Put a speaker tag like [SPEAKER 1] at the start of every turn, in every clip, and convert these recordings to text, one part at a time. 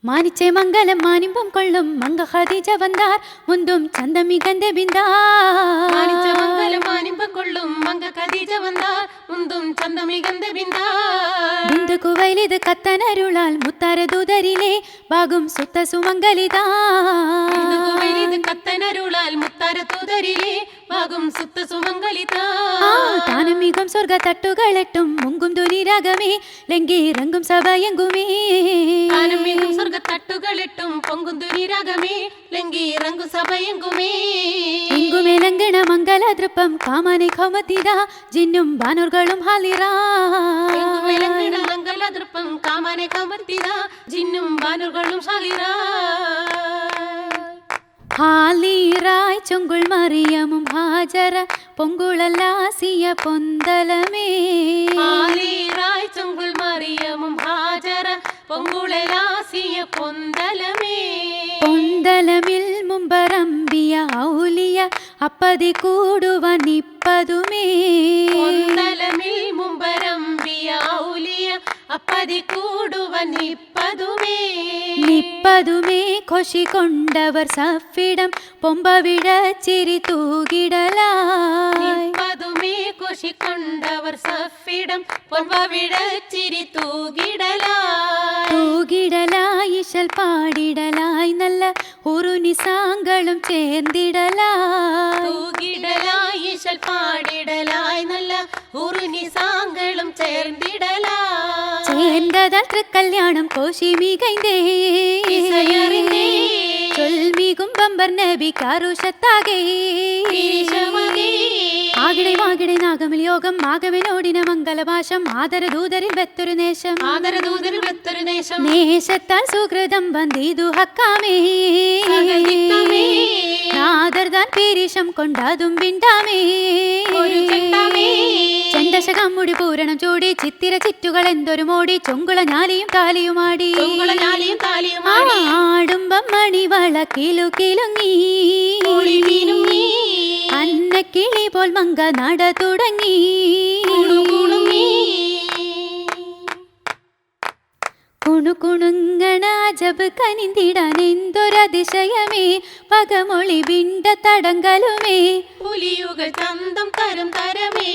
[SPEAKER 1] മാനിച്ചേ മംഗലം മാനിമ്പം കൊള്ളും മങ്ക ഖദീജ വந்தார் മുന്തും ചന്തം മികந்த ബിന്ദാർ
[SPEAKER 2] മാനിച്ച മംഗലം മാനിമ്പം കൊള്ളും മങ്ക ഖദീജ വந்தார் മുന്തും ചന്തം മികந்த ബിന്ദാർ
[SPEAKER 1] ബിന്ദു കുവൈലിത് കത്തനരുളാൽ മുത്താര ദൂതരിലെ ഭാഗം സുത്ത സുമംഗലിതാ
[SPEAKER 2] ബിന്ദു കുവൈലിത് കത്തനരുളാൽ മുത്താര ദൂതരിലെ ഭാഗം സുത്ത സുമംഗലിതാ
[SPEAKER 1] താനും മികം സ്വർഗ തട്ടുകളെട്ടും മുങ്കും തുനിരാഗമേ ലംഘിറങ്ങും സഭയങ്കുമേ
[SPEAKER 2] താനും മികം സ്വർഗ തട്ടുകളെട്ടും പൊങ്കും തുനിരാഗമേ ലംഘിറങ്ങും സഭയങ്കുമേ
[SPEAKER 1] ഇങ്കുമേ ലംഘണ മംഗലദ്രപ്പം കാമാനെ കൗമത്തിതാ ജിന്നും ബാനൂർകളും ഹാലിറാ
[SPEAKER 2] ഇങ്കുമേ ലംഘണ മംഗലദ്രപ്പം കാമാനെ കൗമത്തിതാ ജിന്നും ബാനൂർകളും ഹാലിറാ
[SPEAKER 1] ഹാലിറായ് ചൊങ്കുൾ മറിയമും ഹാജര പൊങ്കുളല്ലാസിയ പൊന്തലമേ
[SPEAKER 2] ഹാലിറായ് ചൊങ്കുൾ മറിയമും ഹാജര പൊങ്കുളലാസിയ പൊന്തലമേ
[SPEAKER 1] പൊന്തലമിൽ മുമ്പറമ്പിയ ഔലിയ അപ്പതി കൂടുവാൻ നിപ്പതുമേ
[SPEAKER 2] പൊന്തലമിൽ മുമ്പരമ്പിയ ഔലിയ അപ്പതി കൂടുവാൻ നിപ്പതുമേ
[SPEAKER 1] നിപ്പതുമേ കൊശി കൊണ്ടവർ സഫിടം പൊമ്പവിട ചിരി തൂകിടലായി
[SPEAKER 2] നിപ്പതുമേ കൊശി കൊണ്ടവർ സഫിടം പൊമ്പവിട ചിരി
[SPEAKER 1] തൂകിടലായി ഇശൽ പാടിടലായി നല്ല ഉറുനിസാങ്കളും ചേർന്നിടലായി
[SPEAKER 2] തൂകിടലായി ഇശൽ പാടിടലായി നല്ല ഉറുനിസാങ്കളും ചേർന്നിടലായി
[SPEAKER 1] ചേർന്നതാൽ തൃക്കല്യാണം കോശി മികൈന്തേ ചൊൽമികും ബമ്പർ നബി കാരുഷത്താകേ ആകിടെ മാകിടെ നാഗമിൽ യോഗം മാഗവനോടിന മംഗലഭാഷം ആദരദൂതരിൽ വെത്തൊരു നേശം നേശത്താൽ സുഹൃതം ബന്ധിതു ഹക്കാമേ നാദർദാൻ പേരീശം കൊണ്ടതും ബിണ്ടാമേ ചണ്ടശകമ്മുടി പൂരണം ചൂടി ചിത്തിര ചിറ്റുകൾ എന്തൊരു മോടി ചൊങ്കുള ഞാലിയും താലിയുമാടി ആടുമ്പം മണിവള കിലു കിലുങ്ങി അന്നക്കിളി പോൽ മങ്ക നട തുടങ്ങി കുണുകുണുങ്ങണ ജബ് കനിന്തിടാൻ എന്തൊരതിശയമേ പകമൊളി വിണ്ട തടങ്കലുമേ
[SPEAKER 2] പുലിയുകൾ തന്തം തരം തരമേ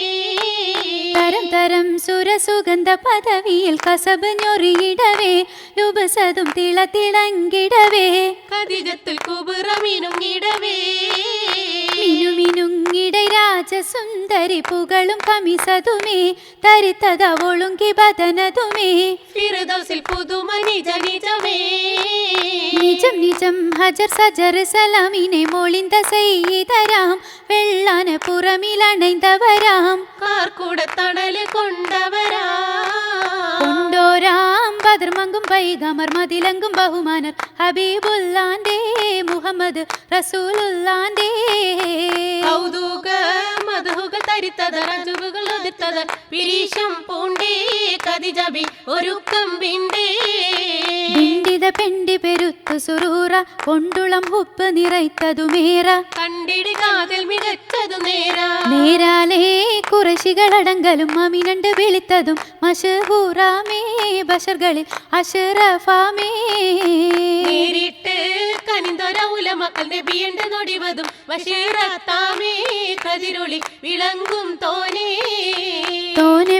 [SPEAKER 1] തരം തരം സുരസുഗന്ധ പദവിയിൽ കസബ് ഞൊറിയിടവേ ലുബസതും തിളതിളങ്ങിടവേ
[SPEAKER 2] കതികത്തിൽ കുബുറമിനുങ്ങിടവേ
[SPEAKER 1] മിനുമിനുങ്ങിട രാജസുന്ദരി പുകളും കമിസതുമേ തരിത്തത ഒളുങ്കി ബദനതുമേ
[SPEAKER 2] ഫിർദൗസിൽ പുതുമ നിജ നിജമേ
[SPEAKER 1] നിജം നിജം ഹജർ സജർ സലാമിനെ മോളിന്ത ചെയ്തരാം വെള്ളാന പുറമിലണൈന്തവരാം
[SPEAKER 2] കാർക്കൂട തണല്
[SPEAKER 1] കൊണ്ടോരാം ബദർമങ്കും പൈഗമർ മതിലങ്കും ബഹുമാനർ ഹബീബുല്ലാന്റെ മുഹമ്മദ് റസൂലുല്ലാന്റെ
[SPEAKER 2] കൗതുക മധുകൾ തരിത്തത രജുകൾ ഒതിത്തത പിരീശം പൂണ്ടേ കതിജബി ഒരുക്കം ബിണ്ടേ
[SPEAKER 1] ബിണ്ടിത പെണ്ടി പെരുത്തു സുറൂറ കൊണ്ടുളം ഉപ്പ് നിറയ്ത്തതുമേറ
[SPEAKER 2] കണ്ടിടി കാതിൽ മികച്ചതു
[SPEAKER 1] നേരാലേ കുറശികളടങ്കലും അമിനണ്ട് വിളിത്തതും മഷഹൂറാമേ ബഷർകളിൽ അഷറഫാമേ
[SPEAKER 2] നേരിട്ട് കനിന്തൊര ഉലമക്കൾ നബിയണ്ട് നൊടിവതും ബഷീറത്താമേ കതിരൊളി വിളങ്ങും തോനേ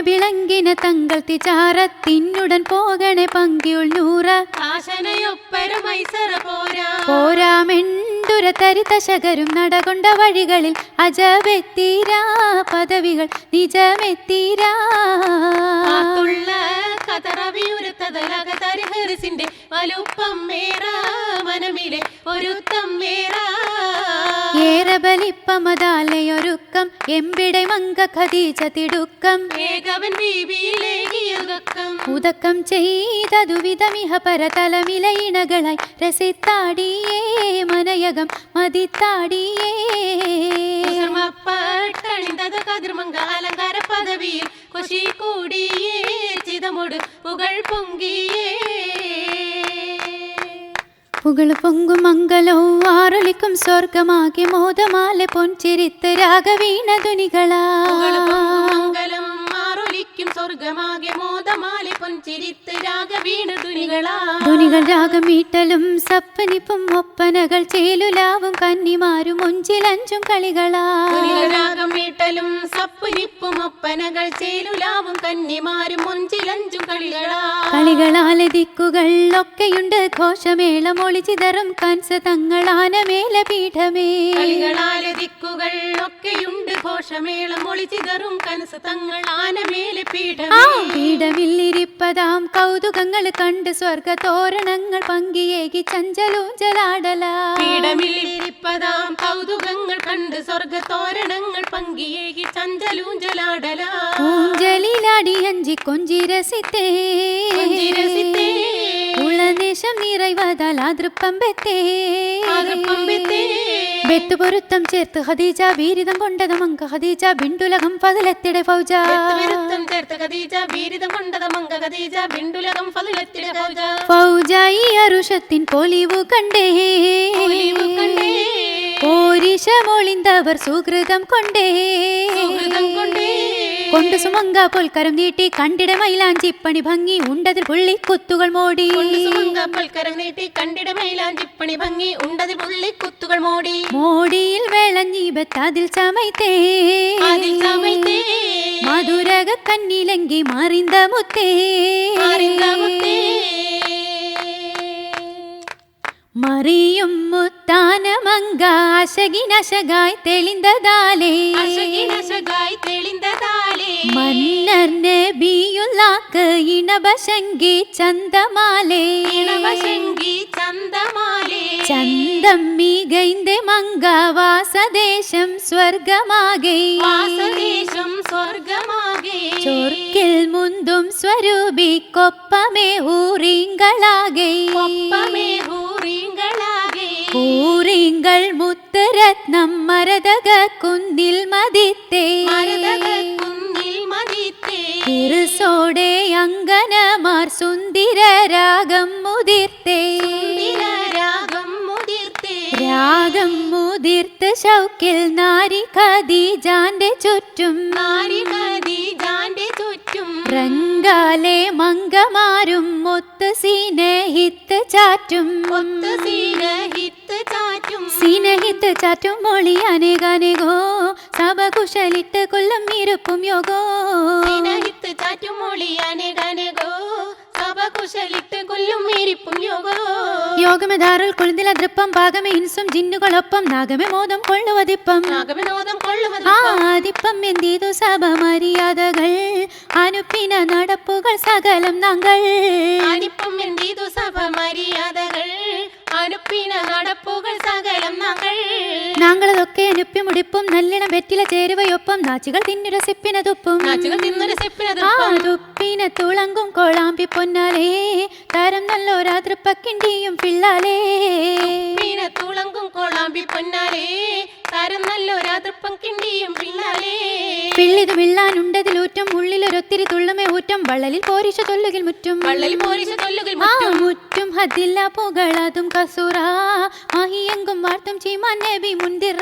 [SPEAKER 1] വിളങ്ങിന തങ്ങൾ തിചാരത്തിനുടൻ പോകണേ പങ്കിയുൾ നൂറ
[SPEAKER 2] ആശനയൊപ്പരമൈസറ
[SPEAKER 1] പോരാമെണ്ടുര തരിതശകരും നടകൊണ്ട വഴികളിൽ അജബെത്തീരാ പദവികൾ നിജമെത്തീരാ
[SPEAKER 2] കതറവിയുരത്തതലകതരിഹരിസിന്റെ വലുപ്പം മേറാ മനമിലെ ഒരുത്തം മേറാ
[SPEAKER 1] ഏറെ ബലിപ്പമതാലയൊരുക്കം എമ്പിടെ മങ്ക ഖദീജ തിടുക്കം
[SPEAKER 2] ഏകവൻ ബീബിയിലേകിയുഗക്കം
[SPEAKER 1] ഉദക്കം ചെയ്തതു വിധമിഹ പരതലമില ഇണകളായി രസിത്താടിയേ മനയകം മതിത്താടിയേ
[SPEAKER 2] പട്ടണിന്തത് കതിർമങ്ക അലങ്കാര പദവിയിൽ കൊശി കൂടിയേ ചിതമോട് പുകൾ പൊങ്കിയേ
[SPEAKER 1] പുകൾ പൊങ്കും മംഗലോ ആറൊലിക്കും സ്വർഗമാകെ മോദമാല പൊൻചിരിത്ത് രാഗവീണ ധുനികളാ
[SPEAKER 2] മംഗലം മാറൊലിക്കും സ്വർഗ സ്വർഗമാകെ മോദമാലി പൊൻചിരിത്ത് രാഗവീണ
[SPEAKER 1] ധുനികൾ രാഗമീട്ടലും സപ്പനിപ്പും ഒപ്പനകൾ ചേലുലാവും കന്നിമാരും ഒഞ്ചിലഞ്ചും കളികളാ
[SPEAKER 2] രാഗമീട്ടലും സപ്പനിപ്പും ഒപ്പനകൾ ചേലുലാവും കന്നിമാരും ഒഞ്ചിലഞ്ചും
[SPEAKER 1] കളികളാലെ ദിക്കുകൾ ഒക്കെയുണ്ട് ഘോഷമേളം ഒളിച്ചിതറും കൻസ തങ്ങൾ ആനമേല പീഠമേ
[SPEAKER 2] കളികളാലെ ദിക്കുകൾ ഒക്കെയുണ്ട് ഘോഷമേളം ഒളിച്ചിതറും കൻസ തങ്ങൾ ആനമേല പീഠമേ
[SPEAKER 1] പീഠമില്ലിരിപ്പതാം കൗതുകങ്ങൾ കണ്ട് സ്വർഗ തോരണങ്ങൾ പങ്കിയേകി ചഞ്ചലൂഞ്ചലാടല
[SPEAKER 2] പീഠമില്ലിരിപ്പതാം കൗതുകങ്ങൾ കണ്ട് സ്വർഗ തോരണങ്ങൾ പങ്കിയേകി ചഞ്ചലൂഞ്ചലാടല
[SPEAKER 1] ഊഞ്ചലിലാടി അഞ്ചി കൊഞ്ചിരസിത്തേ ഉളനിശം നിറൈവതാൽ അതൃപ്പമ്പെത്തേ ബെത്ത് പൊരുത്തം ചേർത്ത് ഖദീജ വീരിതം കൊണ്ടത് മങ്ക ഖദീജ ബിണ്ടുലകം ഫതിലെത്തിടെ ഫൗജ ഫൗജ ഈ അരുഷത്തിൻ പൊലിവു കണ്ടേ പോരിശമൊളിന്തവർ സുഹൃതം കൊണ്ടേ കൊണ്ട് സുമങ്ക പോൽക്കരം നീട്ടി കണ്ടിട മൈലാഞ്ചിപ്പണി ഭംഗി ഉണ്ടതിൽ പുള്ളി കുത്തുകൾ മോടി മോടിയിൽ വേളഞ്ഞീപത്തതിൽ ചമൈത്തേ മധുരക കന്നിലെങ്കി മറിന്ത മുത്തേ മറിയും മുത്താന മങ്ക അശകിനശകായി തെളിന്തതാലേ മന്നർ നബിയുള്ളാക്ക് ഇണബശങ്കി ചന്തമാലേ ചന്തം മികൈന്ത മങ്ക വാസദേശം സ്വർഗമാകെ ചോർക്കിൽ മുന്തും സ്വരൂപിക്കൊപ്പമേ ഊറിങ്കളാകെ ഊറിങ്കൾ മുത്തരത്നം മരതക കുന്നിൽ മതിത്തേ തിരുസോടെ അങ്കനമാർ സുന്ദര രാഗം മുതിർത്തേ രാഗം മുതിർത്ത് ശൗക്കിൽ നാരി ഖദീജാന്റെ ചുറ്റും റങ്കാലെ മങ്കമാരും മുത്ത് സീനഹിത്ത് ചാറ്റും സീനഹിത്ത് ചാറ്റും മൊളി അനേകാനേകോ സഭ കുശലിട്ട് കൊല്ലം ഇരുപ്പും യോഗോ യോഗമെതാറൽ കൊളുന്തില ദൃപ്പം ഭാഗമേ ഇൻസും ജിന്നുകളൊപ്പം നാഗമേ മോദം കൊള്ളുവതിപ്പം ആദിപ്പം എന്തിതു സഭ മര്യാദകൾ അനുപ്പിന നടപ്പുകൾ സകലം നാങ്കൾ നാങ്ങളതൊക്കെ അനുപ്പി മുടിപ്പും നല്ലിണം വെറ്റില ചേരുവയൊപ്പം നാച്ചുകൾ തിന്നുരസിപ്പിന തുപ്പും തുപ്പിന തുളങ്കും കോളാമ്പി പൊന്നാലേ തരം നല്ലൊരാതൃപ്പക്കിണ്ടിയും പിള്ളാലേ പിള്ളിത് വിള്ളാനുണ്ടതിലൂറ്റം ഉള്ളിലൊരൊത്തിരി തുള്ളുമേ ഊറ്റം വള്ളലിൽ പോരിശ തൊല്ലുകിൽ മുറ്റും മുറ്റും ഹദില്ല പുകളതും കസൂറ മഹിയെങ്കും വാർത്തും ചീമാൻ നബി മുന്തിറ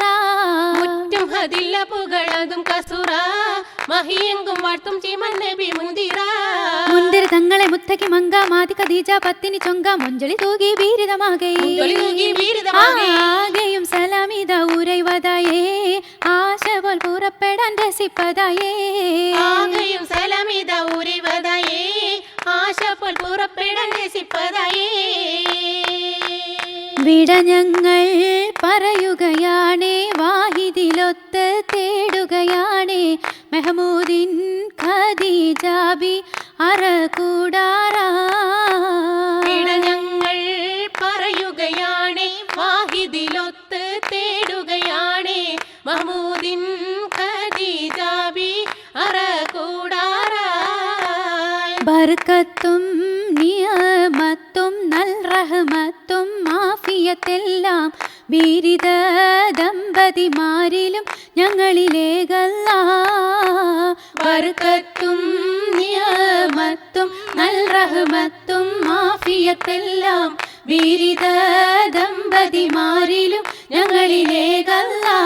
[SPEAKER 1] മുന്തിര തങ്ങളെ മുത്തക്കി മങ്ക മാതി ഖദീജ പത്തിനി ചൊങ്ക മൊഞ്ചളി തൂകി വീരിതമാകെയും സലാമിത ഉരൈവതായേ ആശ പോൽ പുറപ്പെടാൻ രസിപ്പതായേ വിട ഞങ്ങൾ പറയുകയാണേ വാഹിദിലൊത്ത് തേടുകയാണേ മെഹമൂദിൻ ഖദീജാബി അറകൂടാറാ
[SPEAKER 2] ഞങ്ങൾ പറയുകയാണേ വാഹിദിലൊത്ത് തേടുകയാണേ മഹമൂദിൻ ഖദീജാബി അറകൂടാറാ
[SPEAKER 1] ബർക്കത്തും നിയമത്തും നൽ റഹ്മത്തും മാഫിയത്തെല്ലാം ബീരിത ദമ്പതിമാരിലും ഞങ്ങളിലേകല്ലാ ബർക്കത്തും നിയമത്തും നൽ റഹ്മത്തും മാഫിയത്തെല്ലാം ബീരിത ദമ്പതിമാരിലും ഞങ്ങളിലേകല്ലാ.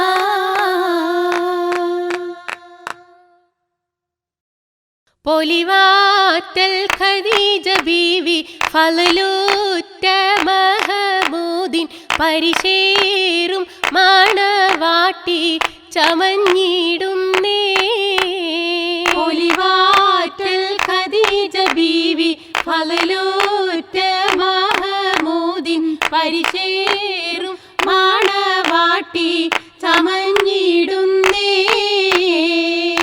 [SPEAKER 2] പൊലിവാറ്റൽ ഖദീജ ബീവി ഫളലൂറ്റ മഹമൂദിൻ പരിശേറും മണവാട്ടി ചമഞ്ഞിടുന്നേ.
[SPEAKER 1] പൊലിവാറ്റൽ ഖദീജ ബീവി ഫളലൂറ്റ മഹമൂദിൻ പരിശേറും മണവാട്ടി ചമഞ്ഞിടുന്നേ.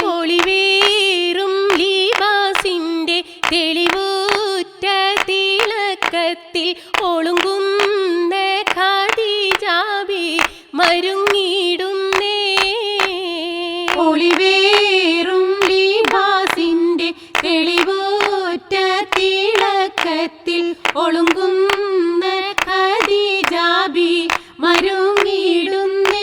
[SPEAKER 2] ഒളിവേറും ലിബാസിന്റെ തെളിവൂറ്റ തിളക്കത്തിൽ ഒളുങ്ങുന്ന ഖദീജാബി മരുങ്ങിടുന്നേ.
[SPEAKER 1] ഒളിവേറും ലിബാസിന്റെ തെളിവൂറ്റ തിളക്കത്തിൽ ഒളുങ്ങുന്ന ഖദീജാബി മരുങ്ങിടുന്നേ.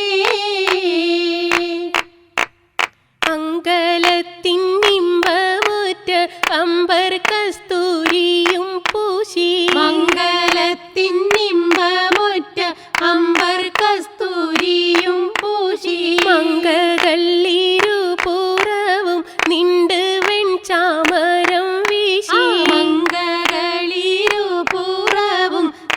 [SPEAKER 2] മംഗലത്തിന്നിമ്പമുറ്റ അമ്പർ കസ്തൂരിയും പൂശി.
[SPEAKER 1] മംഗലത്തിന്നിമ്പമുറ്റ അമ്പർ കസ്തൂരിയും പൂശി.
[SPEAKER 2] മംഗളിരുപുറവും നിണ്ട് വെൺചാമരം വീശി.
[SPEAKER 1] മംഗളിരുപുറവും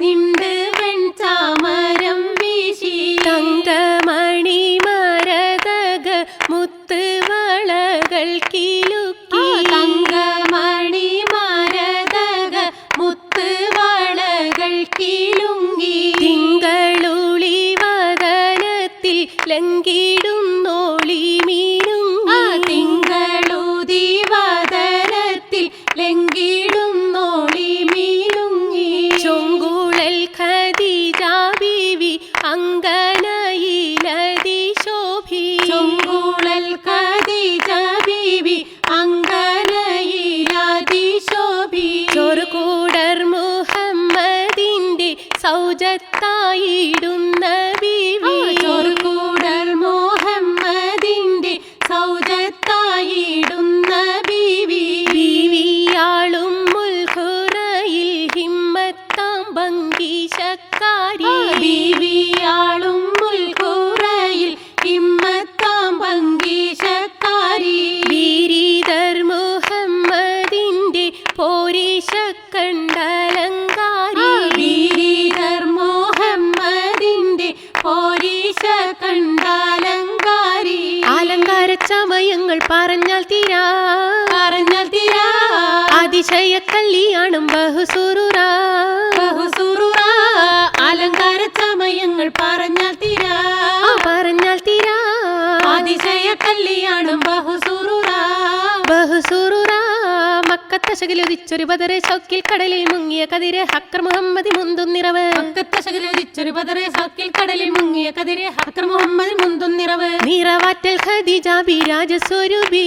[SPEAKER 1] നിണ്ട് വെൺചാമരം വീശി.
[SPEAKER 2] തങ്കമണി മരതക മുത്ത് വളകൾ കിലുക്കി.
[SPEAKER 1] തങ്കമണി മരതക മുത്ത് വളകൾ കിലുങ്ങി.
[SPEAKER 2] തിങ്കളുളി വദനത്തിൽ ലങ്കിടുന്നോളി മീനുങ്ങി.
[SPEAKER 1] തിങ്കളുതി വദനത്തിൽ ലങ്കിടുന്നോളി മീനുങ്ങി.
[SPEAKER 2] ചൊങ്കുഴൽ ഖദീജ ബീവി അങ്കനയിലതി ശോഭി.
[SPEAKER 1] ചൊങ്കുഴൽ ഖദീജ ബീവി അങ്കനയിലതി ശോഭി.
[SPEAKER 2] ചൊറുകൂടർ മുഹമ്മദിന്റെ സൗജത്തായിടുന്ന ബീവി.
[SPEAKER 1] ചൊറുകൂടൽ മുഹമ്മദിന്റെ സൗജത്തായിടുന്ന ബീവി.
[SPEAKER 2] ബീവിയാളും മുൽഖുറയിൽ ഹിമ്മത്താം ഭംഗിശക്കാരി.
[SPEAKER 1] ബീവിയാളും മുൽഖുറയിൽ ഹിമ്മത്താം ഭംഗിശക്കാരി.
[SPEAKER 2] ബീരിദർ മുഹമ്മദിന്റെ പോരീശ കണ്ടലങ്കാരി.
[SPEAKER 1] ബീരിദർ മുഹമ്മദിന്റെ പോരീശ കണ്ടാലങ്കാരി.
[SPEAKER 2] അലങ്കാര ചമയങ്ങൾ പറഞ്ഞാൽ തീരാ.
[SPEAKER 1] പറഞ്ഞാൽ തീരാ.
[SPEAKER 2] അതിശയ കല്യാണം ബഹുസുറുറ.
[SPEAKER 1] ബഹുസുറുറ. അലങ്കാര ചമയങ്ങൾ പറഞ്ഞാൽ തീരാ.
[SPEAKER 2] പറഞ്ഞാൽ തീരാ.
[SPEAKER 1] അതിശയ കല്യാണം ബഹുസുറുറ.
[SPEAKER 2] ബഹുസുറുറ. മക്കത്ത ശകിലുദിച്ചൊരു ബദറെ ഷൗക്കിൽ കടലിൽ മുങ്ങിയ കതിരെ ഹക്കർ മുഹമ്മദി മുന്തുന്നിറവ്.
[SPEAKER 1] മക്കത്ത ശകിലുദിച്ചൊരു ബദറെ ഷൗക്കിൽ കടലിൽ മുങ്ങിയ കതിരെ ഹക്കർ മുഹമ്മദി മുന്തുന്നിറവ്.
[SPEAKER 2] നിറവാറ്റൽ ഖദീജാബി രാജസ്വരൂപി.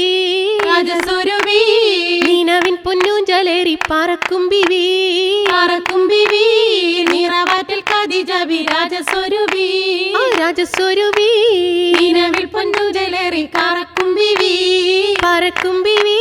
[SPEAKER 1] രാജസ്വരൂപി.
[SPEAKER 2] നിനവിൻ പൊന്നൂഞ്ചലേറി പറക്കും ബിവി.
[SPEAKER 1] പറക്കും ബിവി. നിറവാറ്റൽ ഖദീജാബി രാജസ്വരൂപി.
[SPEAKER 2] രാജസ്വരൂപി.
[SPEAKER 1] നിലവിൽ പൊന്നൂഞ്ചലേറി പറക്കും ബിവി.
[SPEAKER 2] പറക്കും ബിവി.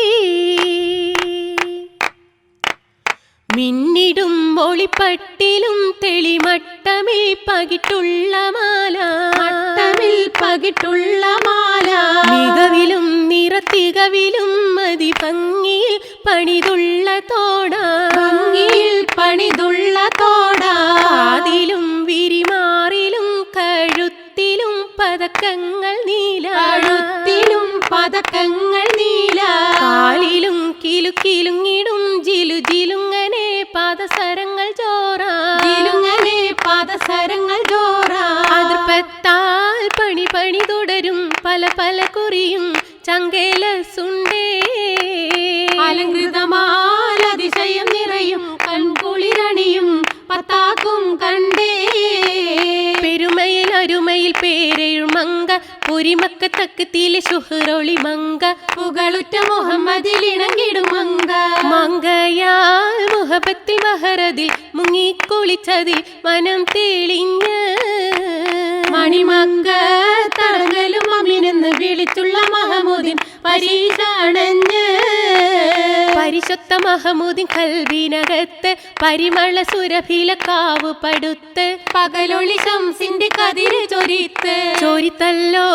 [SPEAKER 2] മിന്നിടും ഒളിപ്പട്ടിലും തെളിമട്ടമിൽ പകിട്ടുള്ള മാല.
[SPEAKER 1] മട്ടമിൽ പകിട്ടുള്ള മാല.
[SPEAKER 2] മികവിലും നിറത്തികവിലും മതി ഭംഗിയിൽ പണിതുള്ള തോട.
[SPEAKER 1] ഭംഗിയിൽ പണിതുള്ള തോട.
[SPEAKER 2] കാതിലും വിരിമാറിലും കഴുത്തിലും പതക്കങ്ങൾ നീല.
[SPEAKER 1] കഴുത്തിലും പതക്കങ്ങൾ നീല.
[SPEAKER 2] കാലിലും കിലുക്കിലുങ്ങിടും ജിലു ജിലുങ്ങനെ പാദസരങ്ങൾ ചോറ.
[SPEAKER 1] ജിലുങ്ങനെ പാദസരങ്ങൾ ചോറ.
[SPEAKER 2] അതിർപ്പത്താൽ പണി പണി തുടരും പല പല കുറിയും ചങ്കേല സുണ്ടേ.
[SPEAKER 1] അലങ്കൃതമാൽ അതിശയം നിറയും കൺകുളിരണിയും പത്താക്കും കണ്ടേ.
[SPEAKER 2] പെരുമയിൽ അരുമയിൽ പേരെഴും മങ്ക പുരിമക്കത്തക്കത്തിലെ ശുഹ്റൊളി മങ്ക.
[SPEAKER 1] പുകളുറ്റ മുഹമ്മദിൽ ഇണങ്ങിടും മങ്ക.
[SPEAKER 2] മങ്കയാൽ മുഹബത്തിൽ ബഹറതിൽ മുങ്ങിക്കുളിച്ചതിൽ മനം തെളിഞ്ഞ്.
[SPEAKER 1] മണിമങ്ക തറങ്ങലും അമിനെന്ന് വിളിച്ചുള്ള മഹമൂദിൻ പരീക്ഷണഞ്ഞ്.
[SPEAKER 2] പരിശുദ്ധ മഹമൂദിൻ കൽവിനകത്ത് പരിമള സുരഭില കാവു പടുത്ത്.
[SPEAKER 1] പകലൊളി ശംസിന്റെ കതിര് ചൊരിത്ത്.
[SPEAKER 2] ചോരിത്തല്ലോ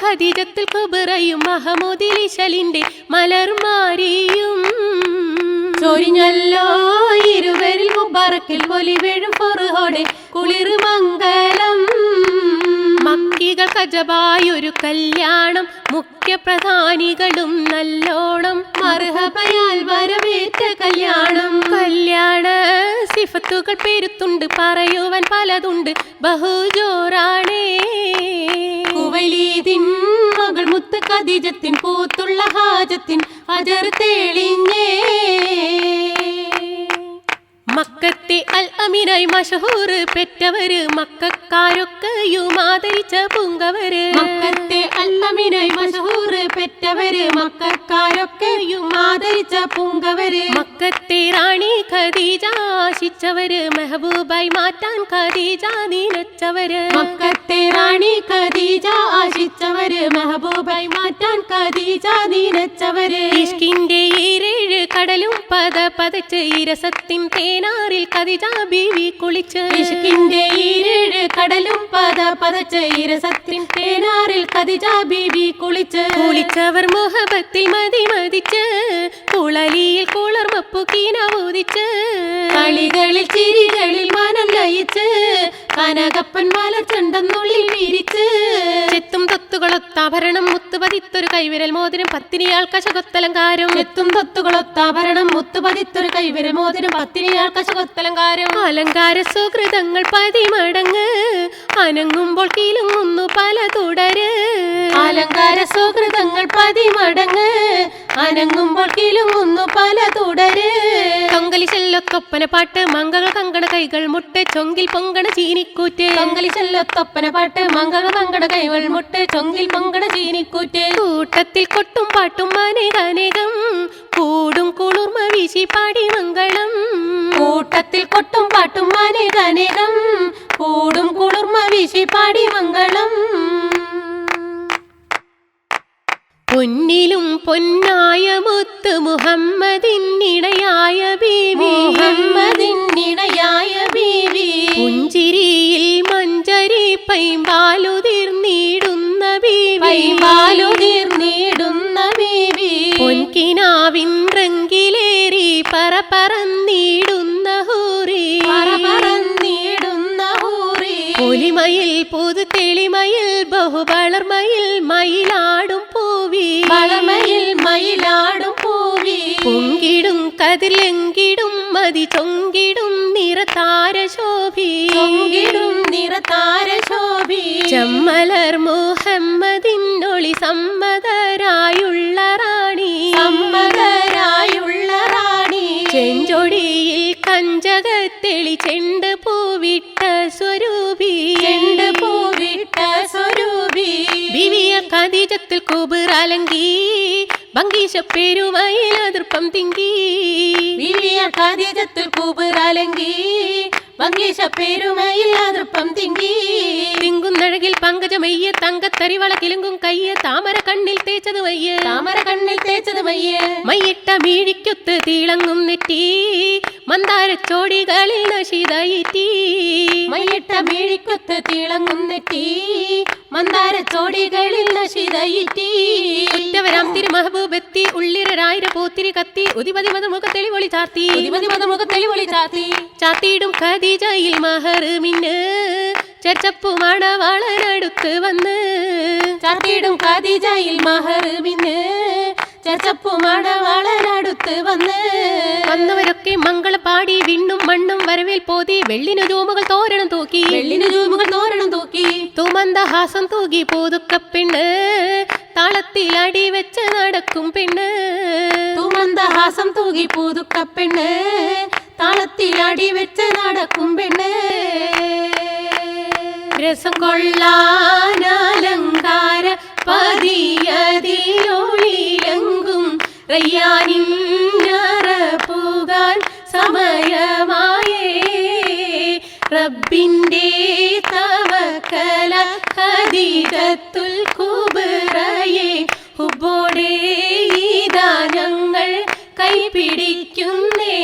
[SPEAKER 2] ഖദീജത്തുൽ കുബ്രയും മഹമൂദിൽ ഇശലിന്റെ മലർമാരിയും. ചൊരിഞ്ഞല്ലോ ഇരുവരിൽ മുബാറക്കിൽ പൊലി വീഴും ഫൊറുഹോടെ കുളിർ മംഗളം. മക്കികൾ കജബായൊരു കല്യാണം, മുഖ്യ പ്രധാനികളും നല്ലോണം മർഹബയാൽ വരവേറ്റ കല്യാണം. കല്യാണ സിഫത്തുകൾ പെരുത്തുണ്ട്, പറയുവാൻ പലതുണ്ട്, ബഹുജോറാണേ. കുവൈലീദിൻ മകൾ മുത്ത് ഖദീജത്തിൻ പൂത്തുള്ള ഹാജത്തിൻ അജർ തെളിഞ്ഞേ. മക്കത്തെ അൽ അമീനായി മഷഹൂർ പെറ്റവര്, മക്കാരൊക്കെയും ആദരിച്ച പൂങ്കവര്. മക്കത്തെ അൽ അമീനായി മഷഹൂർ പെറ്റവര്, മക്കാരൊക്കെയും ആദരിച്ച പൂങ്കവര്. മക്കത്തെ റാണി ഖദീജ ആശിച്ചവര്, മെഹബൂബായി മാറ്റാൻ ഖദീജ നിനച്ചവര്. മക്കത്തെ റാണി ഖദീജ ആശിച്ചവര്, മെഹബൂബായി മാറ്റാൻ ഖദീജ നിനച്ചവര്. ഇഷ്കിന്റെ ഈരേഴ് കടലും പതച്ച് ഇരസത്തിൻ തേനാറിൽ ഖദീജ ബീവി കുളിച്ച്. ഇഷ്കിന്റെ ഈരേഴ് കടലും പതച്ച് ഇരസത്തിൻ തേനാറിൽ ഖദീജ ബീവി കുളിച്ച്. കുളിച്ചവർ മുഹബത്തിൽ മതിച്ച്, കുളലിയിൽ കുളർമപ്പുകീന ഊതിച്ച്. കളികളിൽ ചിരികളിൽ മനം ലയിച്ച്, കനകപ്പൻ മലച്ചണ്ടെന്നുള്ളിൽ വിരിച്ച്. ചെത്തും തൊത്തുകളൊത്താഭരണം മുത്തുപതിത്തൊരു കൈവിരൽ മോതിരം, പത്തിനിയാൾ കശകൊത്തലങ്കാരം. ചെത്തും തൊത്തുകളൊത്താഭരണം മുത്തുപതിത്തൊരു കൈവിരൽ മോതിരം, പത്തിനിയാൾ കശകൊത്തലങ്കാരം. അലങ്കാര സുഹൃതങ്ങൾ പതിമടങ്ങ്, അനങ്ങുമ്പോൾ കിലുങ്ങുന്നു പല തുടര്. അലങ്കാര സുഹൃതങ്ങൾ പതിമടങ്ങ്, അനങ്ങുമ്പോൾ കിലുങ്ങുന്നു പല തുടര്. കങ്കലി ചെല്ലൊത്തൊപ്പന പാട്ട്, മംഗകൾ കങ്കണ കൈകൾ മുട്ട്, ചൊങ്കിൽ പൊങ്കണ ചീനിക്കൂറ്റ്. കങ്കലി ചെല്ലൊത്തൊപ്പന പാട്ട്, മംഗകൾ കങ്കണ കൈകൾ മുട്ട്, ചൊങ്കിൽ പൊങ്കണ ചീനിക്കൂറ്റ്. കൂട്ടത്തിൽ കൊട്ടും പാട്ടും അനേകം, കൂടും കുളിർമ വീശി പാടി മംഗളം. കൂട്ടത്തിൽ കൊട്ടും പാട്ടും അനേകം, കൂടും കുളിർമ വീശി പാടി മംഗളം. പൊന്നിലും പൊന്നായ മുത്ത് മുഹമ്മദിനിണയായ ബീവി, മുഹമ്മദിനിണയായ ബീവി. പുഞ്ചിരിയിൽ മഞ്ചരി പൈമ്പാലുതിർന്നിടുന്ന ബീവി, പൈമ്പാലുതിർന്നിടുന്ന ബീവി. പൊൻകിനാവിൻ റങ്കിലേറി പറന്നിടുന്ന ഹൂറി, പറന്നിടുന്ന ഹൂറി. പൊലിമയിൽ പുതു തെളിമയിൽ ബഹുവളർമയിൽ മയിലാടും പൂവി, വളമയിൽ മയിലാടും പൂവി. പൊങ്കിടും കതിലെങ്കിടും മതി ചൊങ്കിടും നിറതാര ശോഭി, ചൊങ്കിടും നിറതാര ശോഭി. ചെമ്മലർ മുഹമ്മദിനൊളി സമ്മതരായുള്ള റാണി, സമ്മതരായുള്ള റാണി. ചെഞ്ചൊടിയിൽ കഞ്ചകത്തെളി ചെണ്ട് പൂവിട്ട സ്വരൂപി, ചെണ്ട് പൂവിട്ട സ്വരൂപി. ബിവിയ ഖദീജത്തുൽ കുബ്റാലങ്കി, ഭംഗീശ പെരുമയിൽ അതിർപ്പം തിങ്കി. ബിവിയ ഖദീജത്തുൽ കുബ്റാലങ്കി, ഭംഗീശ പെരുമയിൽ അതിർപ്പം തിങ്കി. തിങ്കുന്നഴകിൽ പങ്കജമയ്യ, തങ്കത്തരിവള കിലുങ്കും കയ്യ, താമര കണ്ണിൽ തേച്ചത് വയ്യ, താമര കണ്ണിൽ തേച്ചത് വയ്യ. മയ്യിട്ട മീഴിക്കൊത്ത് തിളങ്ങും നെറ്റി, മന്ദാരച്ചോടികളിൽ നശിതയിറ്റി. മയ്യിട്ട മീഴിക്കൊത്ത് തിളങ്ങും നെറ്റി, മന്ദാരച്ചോടികളിൽ നശിതയിറ്റി. ഉറ്റവരാം തിരു മഹബൂബെത്തി, ഉള്ളിരരായിര പൂത്തിരി കത്തി, ഉതിപതി മതമുഖ തെളിവൊളി ചാർത്തി, ഉതിപതി മതമുഖ തെളിവൊളി ചാർത്തി. ചാത്തിയിടും ഖദീജയിൽ മഹറുമിന്ന്, ചർച്ചപ്പു മണവാളനടുത്ത് വന്ന്. ചാത്തിയിടും ഖദീജയിൽ മഹറുമിന്ന്, ചർച്ചപ്പു മണവാളനടുത്ത് വന്ന്. വന്നവരൊക്കെ മംഗള പാടി, വിണ്ണും മണ്ണും വരവേൽ പോതി. വെള്ളിനു ജൂമുകൾ തോരണം തൂക്കി, വെള്ളിനു ജൂമുകൾ തോരണം തൂക്കി. തുമന്ദഹാസം തൂകി പൂതുക്കപ്പെണ്ണ്, താളത്തിൽ അടി വെച്ച് നടക്കും പെണ്ണ്. തുമന്ദഹാസം തൂകി പൂതുക്കപ്പെണ്ണ്, താളത്തിൽ അടി വെച്ച് നടക്കും പെണ്ണ്. രസം കൊള്ളാനലങ്കാര പതിയതിലൊളിലെങ്കും, റയ്യാനിന്നറ പോകാൻ സമയമായേ. റബ്ബിന്റെ തവക്കല ഖദീജത്തുൽ കുബ്റയെ, ഹുബ്ബോടെ ഇതാ ഞങ്ങൾ കൈപിടിക്കുന്നേ.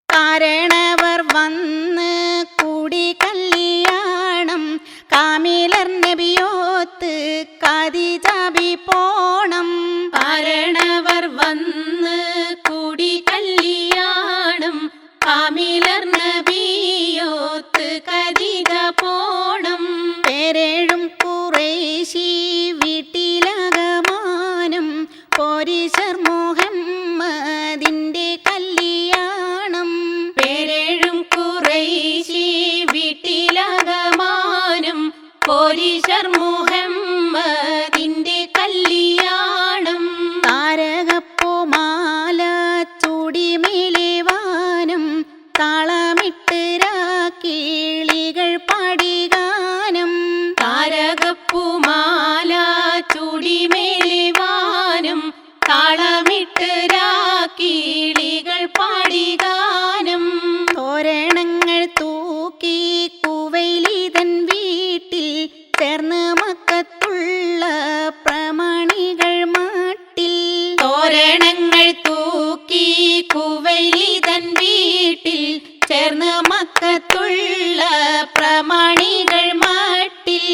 [SPEAKER 3] കാരണവർ വന്ന് കൂടി കല്യാണം, കാമിലർ നബിയോത്ത് ഖദീജ
[SPEAKER 2] കോടീശ്വർ മുഹമ്മദിന്റെ കല്യാണം.
[SPEAKER 1] താരകപ്പൂമാല ചൂടി മേലേവാനം താളമിട്ട് രാക്കിളികൾ പാടിഗാനം.
[SPEAKER 2] താരകപ്പൂമാല ചൂടി മേലിവാനം താളമിട്ട് രാക്കിളികൾ പാടിഗാനം.
[SPEAKER 1] തോരണങ്ങൾ തൂക്കി കുവൈലിതൻ വീട്ടിൽ ചേർന്ന് മക്കത്തുള്ള പ്രമാണികൾ മാട്ടിൽ.
[SPEAKER 2] തോരണങ്ങൾ തൂക്കി കുവൈലിതൻ വീട്ടിൽ ചേർന്ന് മക്കത്തുള്ള പ്രമാണികൾ മാട്ടിൽ.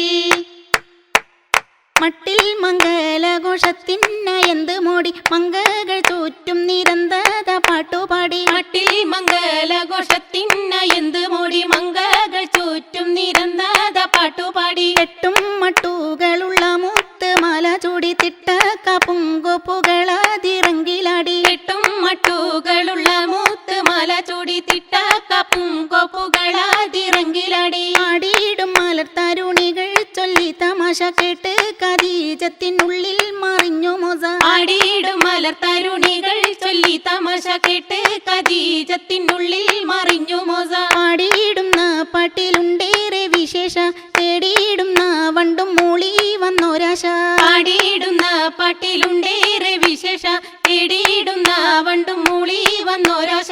[SPEAKER 1] മട്ടിൽ മംഗലഘോഷത്തിനയന്ത് മോടി മംഗകൾ ചുറ്റും നിരന്തത പാട്ടുപാടി.
[SPEAKER 2] മട്ടിൽ മംഗലഘോഷത്തിനയന്ത് മോടി മംഗകൾ ചുറ്റും നിരന്തത പാട്ടുപാടി.
[SPEAKER 1] എട്ടും മട്ടുകളുള്ള മുത്ത് മാല ചൂടി തിട്ടക്ക പൂങ്കൊപ്പുകളാതിറങ്കിലാടി.
[SPEAKER 2] എട്ടും മട്ടുകളുള്ള മൂത്ത് മല ചൂടി തിട്ടക്ക പൂങ്കൊപ്പുകളാതിറങ്കിലാടി.
[SPEAKER 1] ആടിയിടും മലർത്തരുണികൾ ചൊല്ലി തമാശ കേട്ട് ഖദീജത്തിനുള്ളിൽ മറിഞ്ഞു മൊസ.
[SPEAKER 2] ആടിയിടും മലർത്തരുണികൾ ചൊല്ലി തമാശ കേട്ട് ഖദീജത്തിനുള്ളിൽ മറിഞ്ഞു മോസ.
[SPEAKER 1] പാടിയിടുന്ന പാട്ടിലുണ്ടേറെ വിശേഷ തേടിയിടുന്ന വണ്ടും മൂളി വന്നോരാശ.
[SPEAKER 2] പാടിയിടുന്ന പാട്ടിലുണ്ടേറെ വിശേഷ തേടിയിടുന്ന വണ്ടും മൂളി വന്നോരാശ.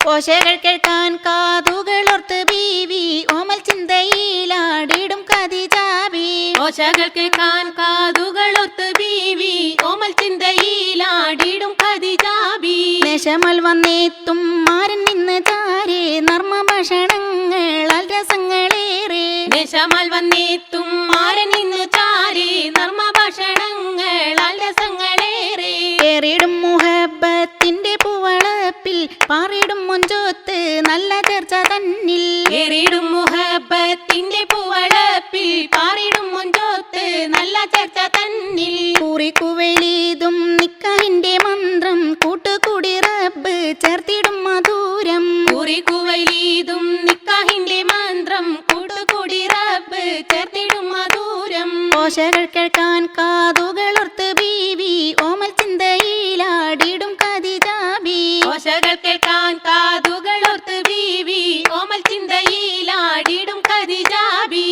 [SPEAKER 1] ഓശകൾ കേൾക്കാൻ കാതുകളോർത്ത് ബീവി ഓമൽ ചിന്തയിലാടിടും ഖദീജാബി.
[SPEAKER 2] ഓശകൾ കേൾക്കാൻ കാതുകളൊത്ത് ബീവി ഓമൽ ചിന്തയിലാടിടും ഖദീജാബി.
[SPEAKER 1] ദേശമൽ വന്നെത്തും മാരൻ നിന്ന് ചാരേ നർമ്മ ഭക്ഷണങ്ങളാൽ രസങ്ങളേറെ.
[SPEAKER 2] ദേശമൽ വന്നെത്തും മാരൻ നിന്ന് ചാരി നർമ്മ ഭക്ഷണങ്ങളാൽ രസങ്ങളേറെ.
[SPEAKER 1] ഏറിടും മുഹബത്തിന്റെ പൂവളപ്പിൽ പാറിടും മൊഞ്ചോത്ത് നല്ല ചർച്ച തന്നിൽ.
[SPEAKER 2] ഏറിടും മുഹബത്തിന്റെ പൂവളപ്പിൽ പാറിടും മൊഞ്ചോത്ത് നല്ല ചർച്ച തന്നിൽ.
[SPEAKER 1] കുറിക്കുവലീതും നിക്കാഹിന്റെ മന്ത്രം കൂട്ടുകൂടി റബ്ബ് ചേർത്തിടും മധുരം.
[SPEAKER 2] കുറിക്കുവലീതും നിക്കാഹിന്റെ മന്ത്രം കൂട്ടുകൂടി റബ്ബ് ചേർത്തിടും മധുരം.
[SPEAKER 1] ഓശകൾ കേൾക്കാൻ കാതുകളോർത്ത് ബീവി ഓമൽ ചിന്തയിലാടിടും ഖദീജാബി.
[SPEAKER 2] ഓശകൾ കേൾക്കാൻ കാതുകളോർത്ത് ബീവി ഓമൽ ചിന്തയിലാടിടും ഖദീജാബി.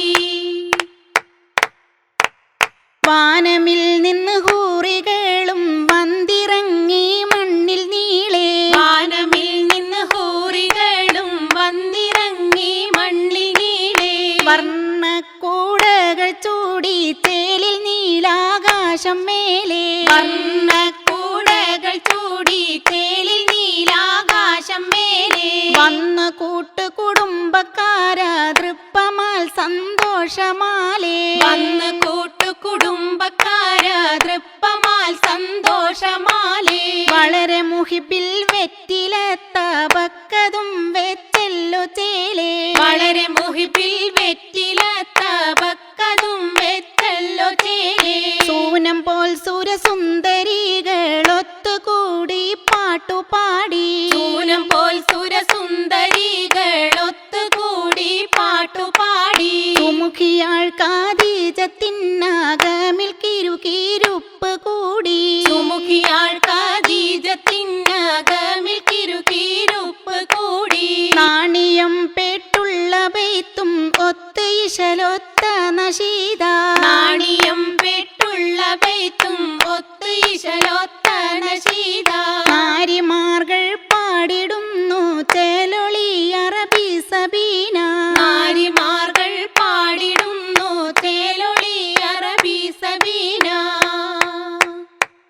[SPEAKER 1] വാനമിൽ നിന്ന് ഹൂറികളും വന്നിറങ്ങി മണ്ണിൽ നീളെ.
[SPEAKER 2] വാനമിൽ നിന്ന് ഹൂറികളും വന്നിറങ്ങി മണ്ണിൽ നീളെ.
[SPEAKER 1] വർണ്ണക്കൂടകൾ ചൂടി തേലിൽ നീലാകാശം മേലെ.
[SPEAKER 2] വർണ്ണക്കൂടകൾ ചൂടി തേലിൽ നീലാകാശം മേലെ.
[SPEAKER 1] വന്ന കൂട്ടുകുടുംബക്കാര തൃപ്പമാൽ സന്തോഷമാലേ.
[SPEAKER 2] വന്ന് കൂട്ടുകുടുംബക്കാര തൃപ്പമാൽ സന്തോഷമാലേ.
[SPEAKER 1] വളരെ മുഹിബിൽ വെറ്റിലെത്ത പക്കതും വെച്ചെല്ലു ചേലേ.
[SPEAKER 2] വളരെ മുഹിബിൽ വെറ്റിലത്ത പക്കതും വെച്ചല്ലോ ചേലേ.
[SPEAKER 1] സൂനം പോൽ സുരസുന്ദരികൾ ഒത്തുകൂടി പാട്ടുപാടി.
[SPEAKER 2] സൂനം പോൽ സുരസുന്ദരികൾ ഒത്തുകൂടി പാട്ടുപാടി.
[SPEAKER 1] സുമുഖിയാൾ ഖദീജത്തിനകമിൽ കിരുകിരുപ്പ് കൂടി.
[SPEAKER 2] സുമുഖിയാൾ ഖദീജത്തിനകമിൽ കിരുകിരുപ്പ് കൂടി.
[SPEAKER 1] നാണിയം പെട്ടുള്ള ബൈത്തും ഒത്ത് ഇശലൊത്ത നശീദ.
[SPEAKER 2] നാണിയം പെട്ടുള്ള ബൈത്തും ഒത്ത് ഇശലൊത്ത നശീദ.
[SPEAKER 1] നാരിമാർകൾ പാടിടുന്നു ചേലൊളി അറബി സബീന.
[SPEAKER 2] നാരിമാർകൾ പാടിടുന്നു ചേലൊളി അറബി സബീന.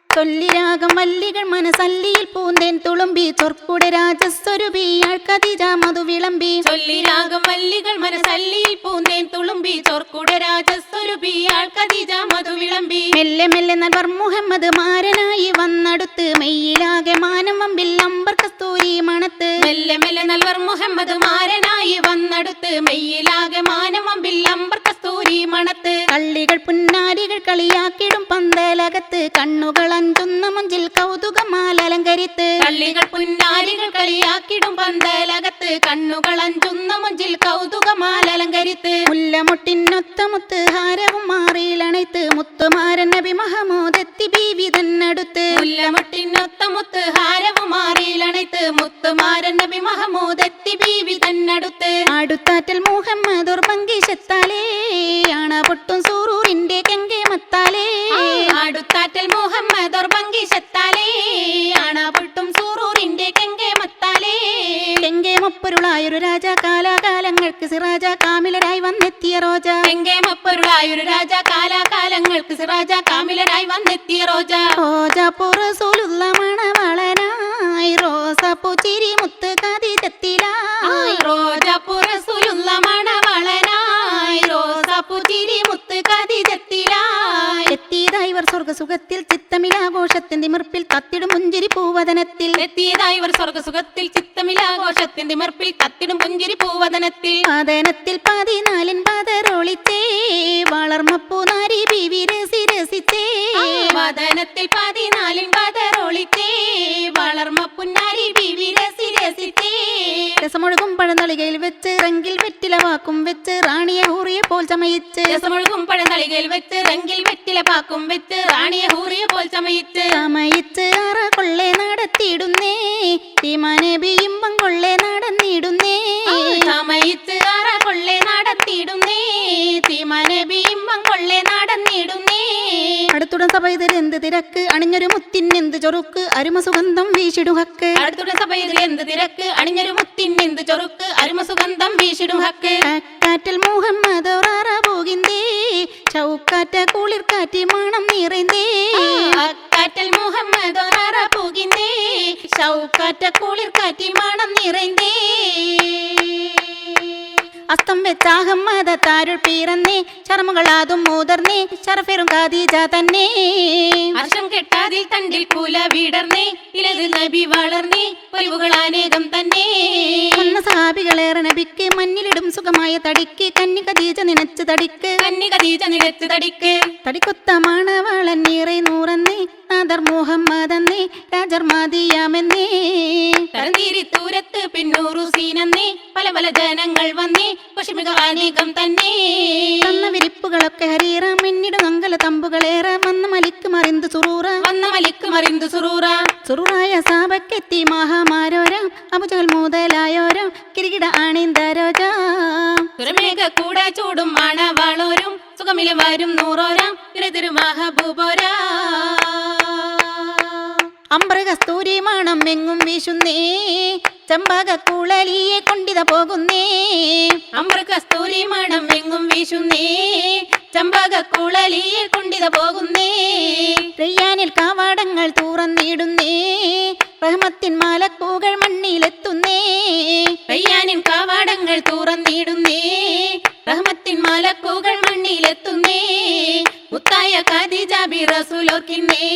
[SPEAKER 1] തൊല്ലിരാഗം വല്ലികൾ മനസല്ലിയിൽ പൂന്തേൻ തുളുമ്പി ചൊർപ്പുടെ രാജസ്വരൂപിയാൾ ഖദീജ മധു വിളമ്പി.
[SPEAKER 2] ചൊല്ലിരാഗം വല്ലികൾ മനസല്ലിയിൽ പൂന്തേൻ തുളുമ്പി ചൊർക്കുട രാജസ്വരൂപിയാൾ ഖദീജ മധു വിളമ്പി.
[SPEAKER 1] മെല്ലെ മെല്ലെ നൽവർ മുഹമ്മദ് മാരനായി വന്നടുത്ത് മെയ്യിലാകെ മാനം വമ്പിൽ അമ്പർ കസ്തൂരി മണത്ത്.
[SPEAKER 2] മെല്ലെ മെല്ലെ നൽവർ മുഹമ്മദ് മാരനായി വന്നടുത്ത് മെയ്യിലാകെ മാനമമ്പിൽ അമ്പർ കസ്തൂരി മണത്ത്.
[SPEAKER 3] കള്ളികൾ പുന്നാരികൾ കളിയാക്കിടും പന്തലകത്ത് കണ്ണുകൾ അഞ്ചുന്ന മുഞ്ചിൽ കൗതുകമാൽ അലങ്കരിത്ത്
[SPEAKER 2] കള്ളികൾ പുന്നാരികൾ കളിയാക്കിടും പന്തലകത്ത് കണ്ണുകൾ അഞ്ചുന്ന മുഞ്ചിൽ കൗതുകമാൽ അലങ്കരിത്ത്
[SPEAKER 3] മുല്ലമുട്ടിനൊത്ത മുത്ത് ഹാരവും മാറിയിലണൈത്ത് മുത്തുമാരൻ നബി മഹമൂദ് എത്തി ബീവി തന്നടുത്ത്
[SPEAKER 2] മുല്ലമുട്ടിനൊത്ത മുത്ത് ഹാരവും മാറിയിലണൈത്ത് മുത്തുമാരൻ നബി മഹമൂദ് എത്തി ബീവി തന്നടുത്ത്
[SPEAKER 3] അടുത്താറ്റൽ മുഹമ്മദ് ഉർബങ്കിശത്താലേ ആണ പൊട്ടും സൂറൂരിന്റെ കെങ്കേമത്താലേ
[SPEAKER 2] അടുത്താറ്റൽ മുഹമ്മദ് ഉർബങ്കിശത്താലേ ആണ പൊട്ടും സൂറൂരിന്റെ കെങ്കേമത്താലേ
[SPEAKER 3] കെങ്കേമൊപ്പൊരുളായൊരു രാജ കാലാകാലങ്ങൾക്ക് സിറാജ കാമിലരായി വന്നെത്തിയ റോജ
[SPEAKER 2] കെങ്കേമപ്പൊരുളായൊരു രാജ കാലാകാലങ്ങൾക്ക് സിറാജ കാമിലരായി വന്നെത്തിയ റോജ
[SPEAKER 3] റോജാപ്പൂ റസൂലുള്ള മണവാളനായി റോസാപ്പൂ ചിരി മുത്ത് ഖദീജത്തിലായി
[SPEAKER 2] റോജാപ്പൂ റസൂലുള്ള മണവാളനായി റോസാപ്പൂ ചിരി മുത്ത് ഖദീജത്തിലായി
[SPEAKER 3] എത്തിയതായി ഇവർ സ്വർഗസുഖത്തിൽ ചിത്തമിലാഘോഷത്തിന്റെ തിമിർപ്പിൽ കത്തിടും പുഞ്ചിരി പൂവദനത്തിൽ
[SPEAKER 2] എത്തിയതായി ഇവർ സ്വർഗസുഖത്തിൽ ചിത്തമിലാഘോഷത്തിന്റെ തിമിർപ്പിൽ കത്തിടും പുഞ്ചിരി പൂവദനത്തിൽ
[SPEAKER 3] വദനത്തിൽ 14 ബദറൊളിച്ചേ വളർമപ്പൂ നാരി ബീവി രസി രസിച്ചേ
[SPEAKER 2] വദനത്തിൽ 14 ബദറൊളിച്ചേ വളർമ പുന്നാരി ബീവി രസി രസിച്ചേ
[SPEAKER 3] രസമൊഴുകും പഴന്തളികയിൽ വെച്ച് റങ്കിൽ വെറ്റില വാക്കും വെച്ച് റാണിയെ ഹൂറിയെ പോൽ ചമയിച്ച്
[SPEAKER 2] രസമൊഴുകും പഴന്തളികയിൽ വെച്ച് റങ്കിൽ വെറ്റില പാക്കും വെച്ച് റാണിയെ ഹൂറിയെ പോൽ ചമയിച്ച്
[SPEAKER 3] ചമയിച്ച് ആറ കൊള്ളെ നടത്തിയിടുന്നേ തീമാനബി ഇമ്പം കൊള്ളെ നടന്നിടുന്നേ
[SPEAKER 2] ചമയിച്ച് ആറ കൊള്ളെ നടത്തിയിടുന്നേ തീമാനബി ഇമ്പം കൊള്ളെ നടന്നിടുന്നേ
[SPEAKER 3] അടുത്തുടൻ സഭയിൽ എന്ത് തിരക്ക് അണിഞ്ഞൊരു മുത്തിനെന്ത് ചൊറുക്ക് അരുമ സുഗന്ധം വീശിടും ഹക്ക്
[SPEAKER 2] അടുത്തുടൻ സഭയിൽ എന്ത് തിരക്ക് അണിഞ്ഞൊരു മുത്തിനെന്ത് ചൊറുക്ക് അരുമ സുഗന്ധം വീശിടും ഹക്ക്
[SPEAKER 3] കാറ്റൽ മുഹമ്മദ് പോകിന്തേ ചൗക്കാറ്റ കുളിർ കാറ്റി മണം നിറൈന്തേ
[SPEAKER 2] കാറ്റൽ മുഹമ്മദ് പോകിന്തേ ചൗക്കാറ്റ കുളിർ കാറ്റി മണം നിറൈന്തേ
[SPEAKER 3] അസ്തം വെച്ച അഹമ്മദ താരുൾ പീറന്നേ ചർമ്മകളാതും മൂതർന്നേ ശറഫേറും ഖദീജ തന്നെ
[SPEAKER 2] ഹർഷം കെട്ടാതിൽ തണ്ടിൽ കൂല വിടർന്നേ ഇലതിൽ നബി വളർന്നേ പൊലിവുകൾ അനേകം തന്നെ
[SPEAKER 3] വന്ന സഹാബികളേറെ നബിക്ക് മഞ്ഞിലിടും സുഖമായ തടിക്ക് കന്നി ഖദീജ നിനച്ച് തടിക്ക്
[SPEAKER 2] കന്നി ഖദീജ നിലത്ത് തടിക്ക്
[SPEAKER 3] തടിക്കൊത്ത മണവാളൻ നീറേ നൂറന്നേ നാദർ മുഹമ്മദന്നേ രാജർ മദിയാമെന്നേ
[SPEAKER 2] തരന്തീരി തൂരത്ത് പിന്നൂറു സീനന്നേ പല പല ജനങ്ങൾ വന്നേ പശുമിക അനേകം തന്നെ
[SPEAKER 3] തന്ന വിരിപ്പുകളൊക്കെ ഹരീറ മിന്നിടും അങ്കല തമ്പുകളേറെ വന്ന മലിക്ക് മറിന്ത് സുറൂറ
[SPEAKER 2] വന്ന മലിക്ക് മറിന്ത് സുറൂറ
[SPEAKER 3] സുറൂറായ സാബക്കെത്തി മഹാമാരോരം അബുജഹൽ മുതലായോരം കിരികിട ആണിന്തരോജ
[SPEAKER 2] തുറമേഘ കൂട ചൂടും മണവാളോരും സുഖമില വരും നൂറോരാം ഇടതിരു മഹബൂബോരാ
[SPEAKER 3] അമ്പറ കസ്തൂരി മണം എങ്ങും വീശുന്നേ ചമ്പക കുളലിയെ കൊണ്ടിത പോകുന്നേ
[SPEAKER 2] അമ്പറ കസ്തൂരി മണം എങ്ങും വീശുന്നേ ചമ്പക കുളലിയെ കൊണ്ടിത പോകുന്നേ
[SPEAKER 3] റയ്യാനിൽ കാവാടങ്ങൾ തുറന്നിടുന്നേ റഹ്മത്തിൻ മാലക്കൂകൾ മണ്ണിലെത്തുന്നേ
[SPEAKER 2] റയ്യാനിൻ കാവാടങ്ങൾ തുറന്നിടുന്നേ റഹ്മത്തിൻ മാലക്കൂകൾ മണ്ണിലെത്തുന്നേ മുത്തായ ഖദീജ ബി റസൂലോർക്കിന്നേ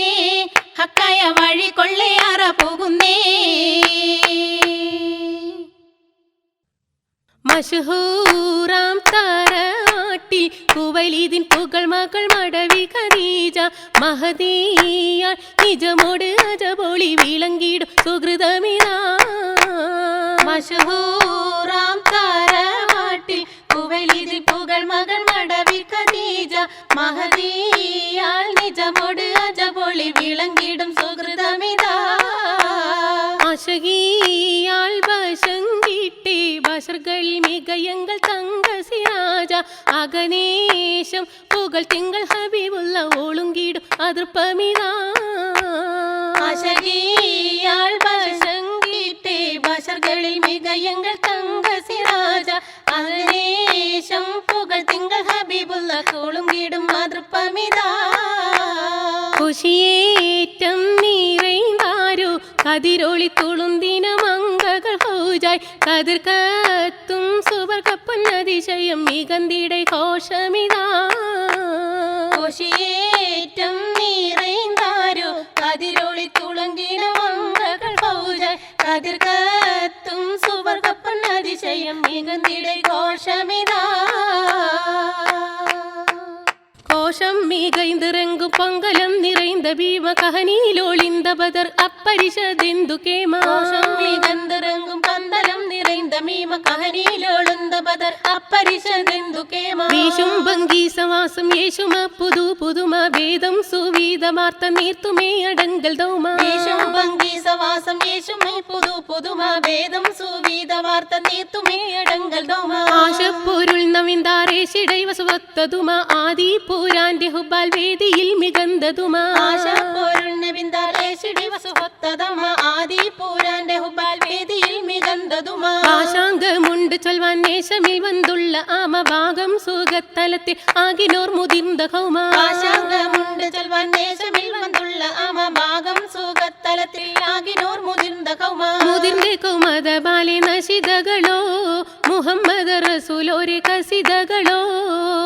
[SPEAKER 2] ഹക്കായ വഴി കൊള്ളയാറ പോകുന്നേ മഷഹൂറാം താരാട്ടിൽ കുവൈലിദിൻ പുകൾ മകൾ മടവി ഖദീജ മഹദിയാൽ നിജമോട് അജബൊളി വിളങ്ങിടും സുഹൃതമിതാ മഷഹൂറാം താരാട്ടിൽ കുവൈലിദിൻ പുകൾ മകൾ മടവി ഖദീജ മഹദിയാൽ നിജമോട് അജബൊളി വിളങ്ങിടും സുഹൃതമിതാ ആശകിയാൽ വശങ്കിട്ടേ ബഷർകളിൽ മികയങ്ങൾ തങ്ക സിരാജ അഗനേശം പുകൾ തിങ്കൾ ഹബീബുള്ള ഓളുങ്കിടും അതിർപ്പമിതാ ആശകിയാൽ വശങ്കിട്ടേ ബഷർകളിൽ മികയങ്ങൾ തങ്ക സിരാജ അഗനേശം പുകൾ തിങ്കൾ ഹബീബുള്ള ഓളുങ്കിടും അതിർപ്പമിതാ ഖുശിയേറ്റം നീറൈന്താരോ കതിരൊളി തുളുന്തിന മംഗകൾ ഹൗജായ് കതിർ കത്തും സുവർഗപ്പന്നതിശയം മികന്തിടை ഘോഷമിതാ ഖുശിയേറ്റം നീറൈന്താരോ കതിരൊളി തുളുന്തിന മംഗകൾ ഹൗജായ് കതിർ കത്തും സുവർഗപ്പന്നതിശയം മികന്തിടை ഘോഷമിതാ பாஷம் மீகைந்திறங்கும் பொங்கலம் நிறைந்த பீம கஹனியிலொளிந்த பதர் அப்பரிஷதெந்து கேமா
[SPEAKER 4] கோஷம் மீகந்திறங்கும் பந்தலம் நிறைந்த மீம கஹனியிலொளிந்த பதர் அப்பரிஷதெந்து கேமா
[SPEAKER 2] வீஷும் பங்கி சவாசம் ஏஷும புது புதும வேதம் சுவீதமார்த்த நீர்த்துமே அடங்கல் தௌமா
[SPEAKER 4] வீஷும் பங்கி சவாசம் ஏஷுமை புது புதும வேதம் சுவீத வார்த்த நீர்த்துமே அடங்கல் தௌமா
[SPEAKER 2] ആശപ്പൊരുൾ നവിന്ദാരേശിടൈ വസുവത്തതുമ ആദി പൂരാന്റെ ഹുബാൽ വേദിയിൽ മികന്തതുമാ
[SPEAKER 4] ആശപ്പൊരുൾ വിന്ദാരേശിടി വസുവത്തതമ ആദി പൂരാന്റെ ഹുബാൽ വേദിയിൽ മികന്തതുമാ
[SPEAKER 2] ആശാങ്കമുണ്ട് ചൊൽവാൻ നേശമിൽ വന്തുള്ള ആമഭാഗം സുഖത്തലത്തിൽ ആകിനോർ മുതിർന്ന കൗമാ
[SPEAKER 4] ആശാങ്കമുണ്ട് ചൊൽവാൻ നേശമിൽ വന്തുള്ള ആമഭാഗം സുഖത്തലത്തിൽ ആകിനോർ മുതിർന്ന കൗമാ
[SPEAKER 2] മുതിർന്ന കൗമത ബാലെ നശിതകളോ മുഹമ്മദ് റസൂലോരെ കസിതകളോ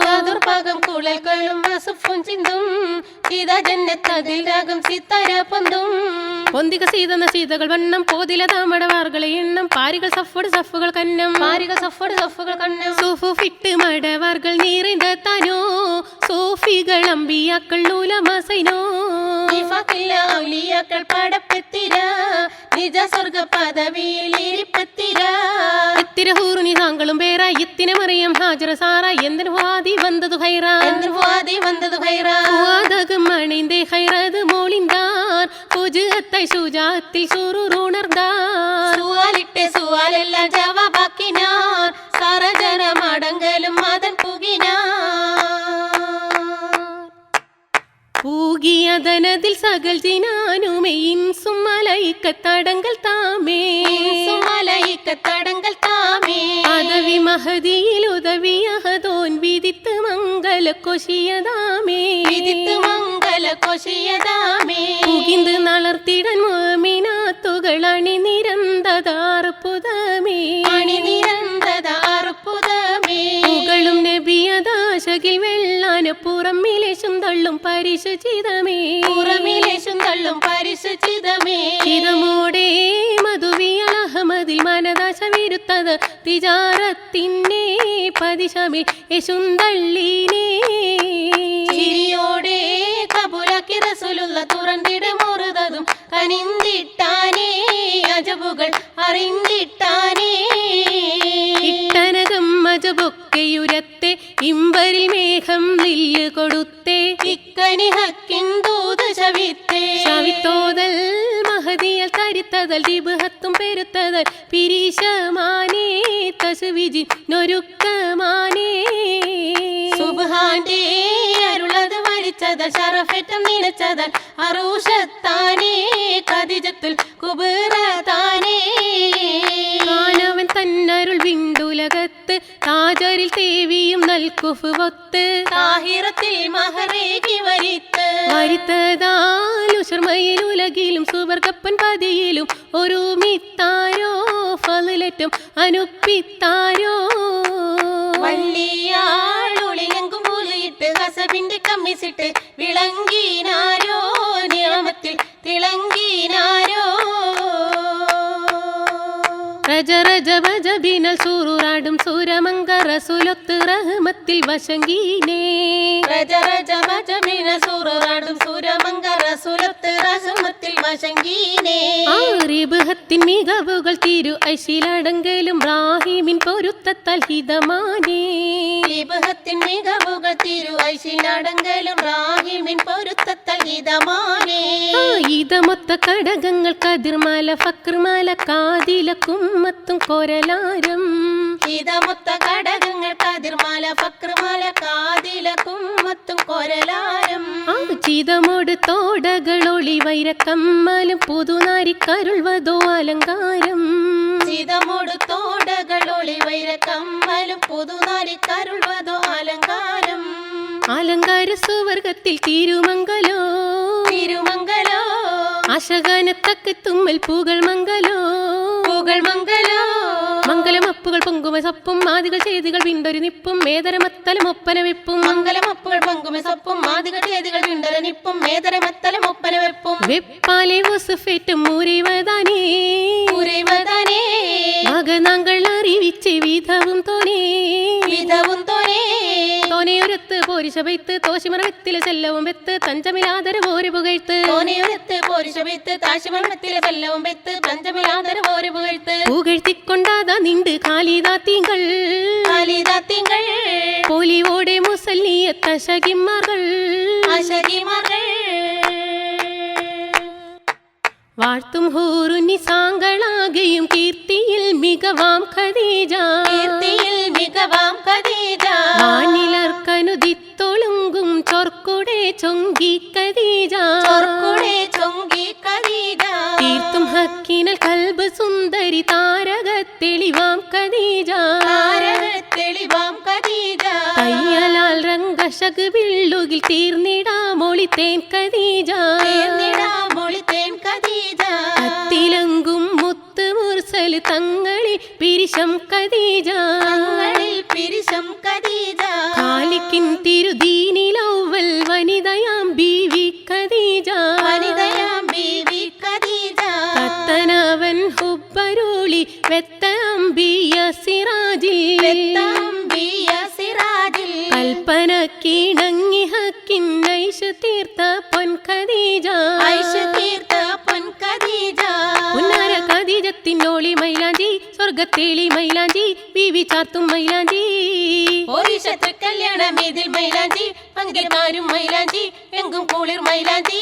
[SPEAKER 4] ചതുർഭാഗം കുളകളും വസുഫും ചിന്തും സീത ജന്നത്തതിൽ രാഗം സിത്താര പൊന്തും
[SPEAKER 2] പൊന്തിക സീതന്ന സീതകൾ വണ്ണം പോതില താമടവാർകളെ എണ്ണം പാരികൾ സഫുകൾ കന്നം
[SPEAKER 4] പാരിക സഫുകൾ കണ്ണം
[SPEAKER 2] സൂഫു ഫിട്ട് മടവാർകൾ നീറിந்த താനോ സൂഫികൾ അമ്പിയാക്കൾ നൂലമസൈനോ
[SPEAKER 4] ഔലിയാക്കൾ പടപ്പെത്തിര നിജ സ്വർഗ പദവിയിൽ ഇരിപ്പെത്തിര
[SPEAKER 2] എത്തിര ഹൂറുനി താങ്കളും പേര എത്തിനെ മറിയം ഹാജറ സാറ എന്തിനു വാദി വന്നതു ഹൈറ
[SPEAKER 4] വാദി വന്നതു ഹൈറ
[SPEAKER 2] വാദകം അണിന്തേ ഹൈറത് മോളിന്താർ പുജുഅത്തായി സുജാത്തിൽ സുറുറുണർന്താർ
[SPEAKER 4] സുവാലിട്ടെ സുവാലെല്ലാം ജവാബാക്കിനാർ സരജന മടങ്ങലും മതൻ
[SPEAKER 2] പൂകിയതനതിൽ സകൽ ജിനാനുമെയിൻ സുമലൈക്കത്തടങ്കൽ താമേ
[SPEAKER 4] സുമലൈക്കത്തടങ്കൽ താമേ
[SPEAKER 2] പദവി മഹദിയിൽ ഉദവിയഹതോൻ വിദിത്ത് മംഗല കൊശിയതാമേ
[SPEAKER 4] വിദിത്ത് മംഗല കൊശിയതാമേ
[SPEAKER 2] പുകിന്ത് നളർത്തിടൻ മോമിനാത്തുകൾ അണിനിരന്തതാർപ്പുതമേ
[SPEAKER 4] അണിനിരന്തതാർപ്പുതമേ
[SPEAKER 2] പുകളും നബിയദാശകിൽ വെള്ളാനപ്പുറം മിലേശും തള്ളും പരിശുചിതമേ
[SPEAKER 4] പുറമിലേശും തള്ളും പരിശുചിതമേ
[SPEAKER 2] ചിതമോടെ മധുവിയൽ അഹമ്മദിൽ മനദാശ വിരുത്തത് തിജാറത്തിന്നെ പതിശമിൽ യശുന്തള്ളീനേ
[SPEAKER 4] ചിരിയോടെ കബൂലാക്കി റസൂലുള്ള തുറന്നിട മുറുതതും കനിന്തിട്ടാനേ അജബുകൾ അറിന്തിട്ടാനേ
[SPEAKER 2] ഇട്ടനകം മജബൊക്കെയുരത്തെ ഇമ്പരിൽ മേഘം ലില്ല് കൊടുത്തേ
[SPEAKER 4] ഇക്കനി ഹക്കിന്തൂത് ശവിത്തേ
[SPEAKER 2] ശവിത്തോതൽ മഹദിയൽ തരിത്തതൽ ദിബഹത്തും പെരുത്തതൽ പിരീശമാനേ തസുവിജി നൊരുക്കമാനേ
[SPEAKER 4] സുബ്ഹാന്റെ അരുളത് വരിച്ചതൽ ഷറഫറ്റം നിലച്ചതൽ അറൂഷത്താനേ ഖദീജത്തുൽ കുബ്ര താനേ
[SPEAKER 2] കാനവൻ തന്നരുൾ വിണ്ടുലകത്ത് താജരിൽ തേവിയും നൽകുഫ് ഒത്ത്
[SPEAKER 4] താഹിറത്തിൽ മഹറേകി
[SPEAKER 2] വരുത്തതാലുഷർമയിൽ ഉലകിലും സുവർഗപ്പൻ പതിയിലും ഒരു മിത്താരോ ഫലിലറ്റും അനുപ്പിത്താരോ
[SPEAKER 4] വള്ളിയാളൊളിലെങ്കും മൂലയിട്ട് കസബിന്റെ കമ്മിസിട്ട് വിളങ്ങിനാരോ നിയമത്തിൽ തിളങ്ങിനാരോ
[SPEAKER 2] രജ രജ ഭജ ബിനൽ സൂറാടും സൂരമങ്ക റസൂലൊത്ത് റഹ്മത്തിൽ വശങ്കീനേ
[SPEAKER 4] രജ രജ ഭജമിന സൂറാടും സൂരമങ്ക റസൂലത്ത് റഹ്മത്തിൽ വശങ്കീനേ
[SPEAKER 2] ആരിബഹത്തിൻ മികവുകൾ തിരു ഐശിലടങ്കലും റാഹിമിൻ പൊരുത്തത്താൽ ഹിതമാനേ
[SPEAKER 4] ലിബഹത്തിൻ മികവുകൾ തിരു ഐശിലടങ്കലും റാഹിമിൻ പൊരുത്തത്തൽ ഹിതമാനേ
[SPEAKER 2] ആയുധമൊത്ത കടകങ്ങൾ കതിർമാല ഫക്ർമാല കാതില കുമ്മത്തും കൊരലാരം
[SPEAKER 4] ഹിതമൊത്ത കടകങ്ങൾ കതിർമാല ഫക്ർമാല കാതില കുമ്മത്തും കൊരലാരം
[SPEAKER 2] ആ ചിതമോട് തോടകളൊളി വൈരക്കമ്മലും പുതുനാരിക്കരുൾവതോ അലങ്കാരം
[SPEAKER 4] ചിതമോട് തോടകളൊളി വൈര കമ്മലും പുതുനാരിക്കരുൾവതോ അലങ്കാരം
[SPEAKER 2] അലങ്കാര സുവർഗത്തിൽ തിരുമംഗലോ
[SPEAKER 4] തിരുമംഗലോ
[SPEAKER 2] ആശഗാനത്തക്ക തുമ്മൽ പൂകൾ മംഗലോ മംഗലമപ്പുകൾ പൊങ്കുമ സപ്പും ആദികൾ ചെയ്തികൾ വിണ്ടൊരു നിപ്പും മേതരമത്തലും ഒപ്പന വെപ്പും
[SPEAKER 4] മംഗലമപ്പുകൾ പൊങ്കുമ സപ്പും ആദികൾ ചെയ്തികൾ വിണ്ടരനിപ്പും മേതരമത്തലും ഒപ്പന വെപ്പും
[SPEAKER 2] വെപ്പാലെ വസുഫേറ്റും മുറിവതാനേ
[SPEAKER 4] മക
[SPEAKER 2] നാങ്കൾ അറിവിച്ച് വിധവും തോനേ
[SPEAKER 4] വിധവും തോനേ
[SPEAKER 2] തോനെ കോനയുരത്ത് പോരിശ വയ്ത്ത് തോശിമറവത്തിലെ ചെല്ലവും വെത്ത് തഞ്ചമിലാതര പോര് പുകഴ്ത്ത്
[SPEAKER 4] കോനയുരത്ത് പോരിശ വയ്ത്ത് താശിമർമ്മത്തിലെ ചെല്ലവും വെത്ത് പഞ്ചമിലാതര പോര് പുകഴ്ത്ത്
[SPEAKER 2] പുകഴ്ത്തിക്കൊണ്ടാതാ നിണ്ട് കാലിദാത്തിങ്കൾ
[SPEAKER 4] കാലിദാത്തിങ്കൾ
[SPEAKER 2] പോലിയോടെ മുസല്ലിയത്ത ശകിമാർകൾ
[SPEAKER 4] ആശകിമാർകൾ
[SPEAKER 2] വാഴ്ത്തും ഹൂറുനി സാങ്കളാകെയും കീർത്തിയിൽ മികവാം ഖദീജ
[SPEAKER 4] കീർത്തിയിൽ മികവാം ഖദീജ
[SPEAKER 2] വാനിലർക്കനുദിത്തൊളുങ്കും ചൊർക്കുടെ ചൊങ്കി ഖദീജ
[SPEAKER 4] ചൊർക്കുടെ ചൊങ്കി ഖദീജ
[SPEAKER 2] തീർത്തും ഹക്കിനൽ കൽബ് സുന്ദരി താരകത്തെളിവാം ഖദീജ
[SPEAKER 4] താരകത്തെളിവാം ഖദീജ
[SPEAKER 2] കയ്യലാൽ രംഗശക് വിള്ളുകിൽ തീർന്നിടാമൊളിത്തേൻ ഖദീജ
[SPEAKER 4] തീർന്നിടാമൊളിത്തേൻ ഖദീജ
[SPEAKER 2] കത്തിലങ്കും മുത്ത് മുർസൽ തങ്ങളിൽ പിരിശം ഖദീജ
[SPEAKER 4] തങ്ങളിൽ പിരിശം ഖദീജ
[SPEAKER 2] ഖാലിക്കിൻ തിരുദീനിലൗവൽ വനിതയാം ബീവി ഖദീജ
[SPEAKER 4] വനിതയാം ബീവി ഖദീജ
[SPEAKER 2] കത്തനവൻ ഹുബ്ബരുളി വെത്തംബിയ സിറാജിൽ
[SPEAKER 4] വെത്തംബിയ സിറാജിൽ
[SPEAKER 2] കൽപ്പന കീണങ്ങി ഹക്കിൻ ഐശ് തീർത്ത പൊൻ ഖദീജ
[SPEAKER 4] ഐശ് തീർത്ത പൊൻ ഖദീജ
[SPEAKER 2] ഉന്നാര ഖദീജത്തിനോളി മൈലാഞ്ചി സ്വർഗത്തേളി മൈലാഞ്ചി ബീവി ചാർത്തും മൈലാഞ്ചി
[SPEAKER 4] പോരിശത്ത് കല്യാണം ഇതിൽ മൈലാഞ്ചി പങ്കിമാരും മൈലാഞ്ചി എങ്കും കുളിർ മൈലാഞ്ചി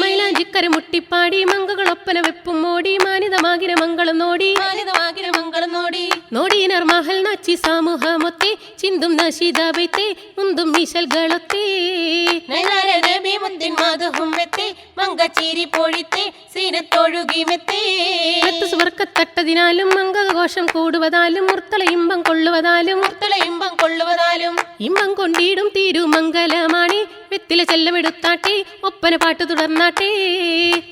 [SPEAKER 2] മൈലാഞ്ചിക്കര മുട്ടിപ്പാടി മംഗകളൊപ്പന വെപ്പും മോടി മാനിതമാകിര മംഗളം നോടി
[SPEAKER 4] മാനിതമാകിര മംഗളം നോടി
[SPEAKER 2] നോടിയനർ മഹൽ നച്ചി സമൂഹമൊത്തെ ചിന്തും നശിതാബൈത്തെ മുന്തും മിശൽകളൊത്തെ
[SPEAKER 4] നൈനാര നബി മുന്തിൻ മാധുഹും വെത്തെ മങ്കച്ചീരി പൊഴിത്തെ സീനത്തൊഴുകി മെത്തേ
[SPEAKER 2] സുവർക്കത്തട്ടതിനാലും മംഗഘോഷം കൂടുവതാലും മുർത്തള ഇമ്പം കൊള്ളുവതാലും
[SPEAKER 4] മുർത്തള ഇമ്പം കൊള്ളുവതാലും
[SPEAKER 2] ഇമ്പം കൊണ്ടിടും തിരുമംഗലമാണി വെത്തിലെ ചെല്ലമെടുത്താട്ടെ ഒപ്പന പാട്ട് തുടർന്നാട്ടെ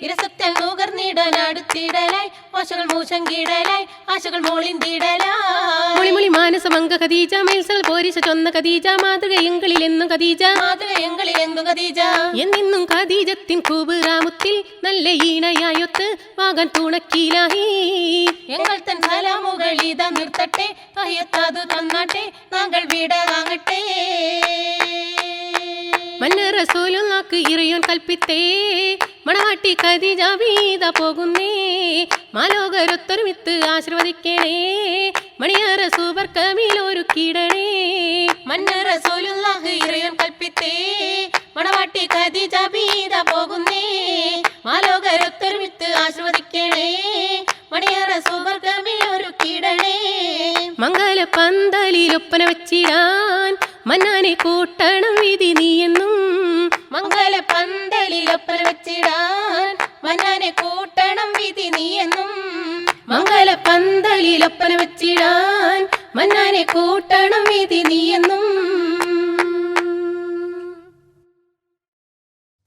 [SPEAKER 4] ഇരസത്തൽ നൂകർന്നിടാൻ അടുത്തിടലായി ആശകൾ മൂശങ്കിടലായി ആശകൾ മോളിന്തിടലായി
[SPEAKER 2] മൊളിമൊളി മാനസ മംഗ ഖദീജ മേൽസൽ പോരിശ ചൊന്ന ഖദീജ മാതൃക എങ്കളിൽ എന്നും ഖദീജ
[SPEAKER 4] മാതൃക എങ്കളിൽ എന്തു ഖദീജ
[SPEAKER 2] എന്നെന്നും ഖദീജത്തിൻ കൂബുറാമുത്തിൽ നല്ല ഈണയായൊത്ത് വാകാൻ തുണക്കീലാഹി
[SPEAKER 4] എങ്ങൾ തൻ സലാമുകൾ ഇതാ നിർത്തട്ടെ തയ്യത്താതു തന്നാട്ടെ താങ്കൾ വീട വാങ്ങട്ടെ
[SPEAKER 2] മന്ന റസൂലുള്ളാക്ക് ഇറയോൻ കൽപ്പിത്തേ മണവാട്ടി ഖദീജ വീത പോകുന്നേ മാലോകരൊത്തൊരുമിത്ത് ആശീർവദിക്കണേ മണിയാറ സൂപർ കമിലൊരുക്കിടണേ
[SPEAKER 4] മന്ന റസൂലുള്ളാഹ് ഇറയോൻ കൽപ്പിത്തേ മണവാട്ടി ഖദീജ വീത പോകുന്നേ മാലോകരൊത്തൊരുമിത്ത് ആശീർവദിക്കണേ മണിയറ സുവർഗമിൽ ഒരു കിടണേ
[SPEAKER 2] മംഗല പന്തലിലൊപ്പന വച്ചിടാൻ മന്നാനെ കൂട്ടണം വിധി നീയെന്നും
[SPEAKER 4] മംഗല പന്തലിലൊപ്പന വെച്ചിടാൻ മന്നാനെ കൂട്ടണം വിധി നീയെന്നും
[SPEAKER 2] മംഗല പന്തലിലൊപ്പന വച്ചിടാൻ മന്നാനെ കൂട്ടണം വിധി നീയെന്നും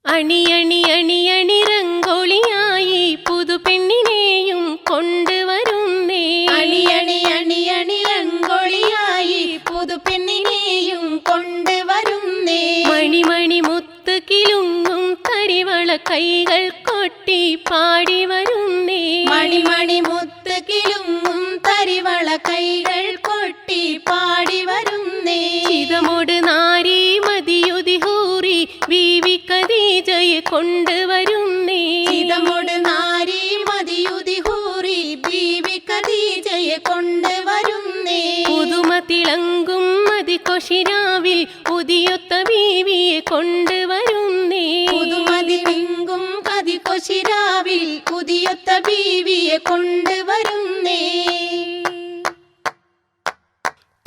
[SPEAKER 2] അണി അണി അണി അണി രംഗോളിയായി പുതുപെണ്ണിനെയും കൊണ്ടുവരുന്നേ
[SPEAKER 4] അണി അണി അണി അണി രംഗോളിയായി പുതുപെണ്ണിനെയും കൊണ്ടുവരുന്നേ
[SPEAKER 2] മണിമണി മുത്ത് കിലുങ്ങും കരിവള കൈകൾ കൊട്ടി പാടി വരുന്നേ
[SPEAKER 4] മണിമണി മുത്ത് കിലുങ്ങും തരിവള കൈകൾ കൊട്ടി പാടി വരുന്നേ
[SPEAKER 2] ചിതമോട് നാരി മതിയുതി ഹൂറി ബീവി ഖദീജയെ കൊണ്ടുവരുന്നേ
[SPEAKER 4] ചിതമോട് നാരി മതിയുതി ഹൂറി ബീവി ഖദീജയെ കൊണ്ടുവരുന്നേ
[SPEAKER 2] പുതുമ തിളങ്ങും മതി കൊഷിരാവിൽ ഉദിയൊത്ത ബീവിയെ കൊണ്ടുവരുന്നേ
[SPEAKER 4] പുതുമതി വിങ്കും കതി കൊശിരാവിൽ പുതിയൊത്ത ബീവിയെ കൊണ്ടുവരുന്നേ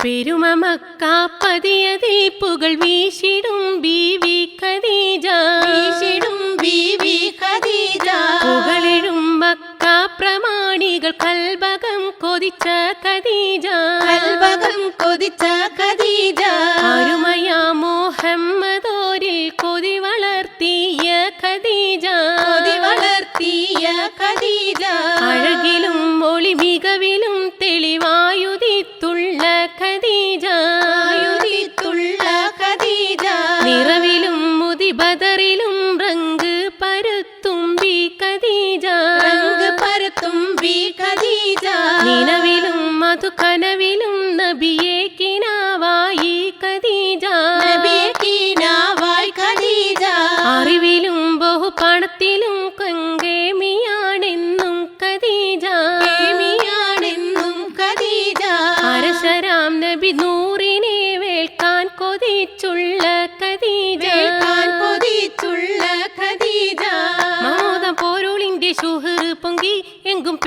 [SPEAKER 2] പെരുമ മക്കാപ്പതിയതിൽ പുകൾ വീശിടും ബീവി ഖദീജ
[SPEAKER 4] വീശിടും ബീവി ഖദീജ
[SPEAKER 2] പുകളിടും മക്ക പ്രമാണികൾ കൽബകം കൊതിച്ച ഖദീജ
[SPEAKER 4] കൽബകം കൊതിച്ച ഖദീജ
[SPEAKER 2] അരുമയാ മുഹമ്മദോരിൽ കൊതി വളർത്തിയ ഖദീജ
[SPEAKER 4] കൊതി വളർത്തിയ ഖദീജ
[SPEAKER 2] അഴകിലും ഒളി മികവിലും തെളിവായുതിത്തുള്ള ഖദീജ
[SPEAKER 4] ആയുധിത്തുള്ള ഖദീജ
[SPEAKER 2] നിറവിലും മുതിബദറിലും റങ്ക് പരുത്തുമ്പി ഖദീജ
[SPEAKER 4] റങ്ക് പരത്തുമ്പി ഖദീജ
[SPEAKER 2] നിലവിലും മധു കനവിലും നബിയെ കിനാവായി ഖദീജ
[SPEAKER 4] നബി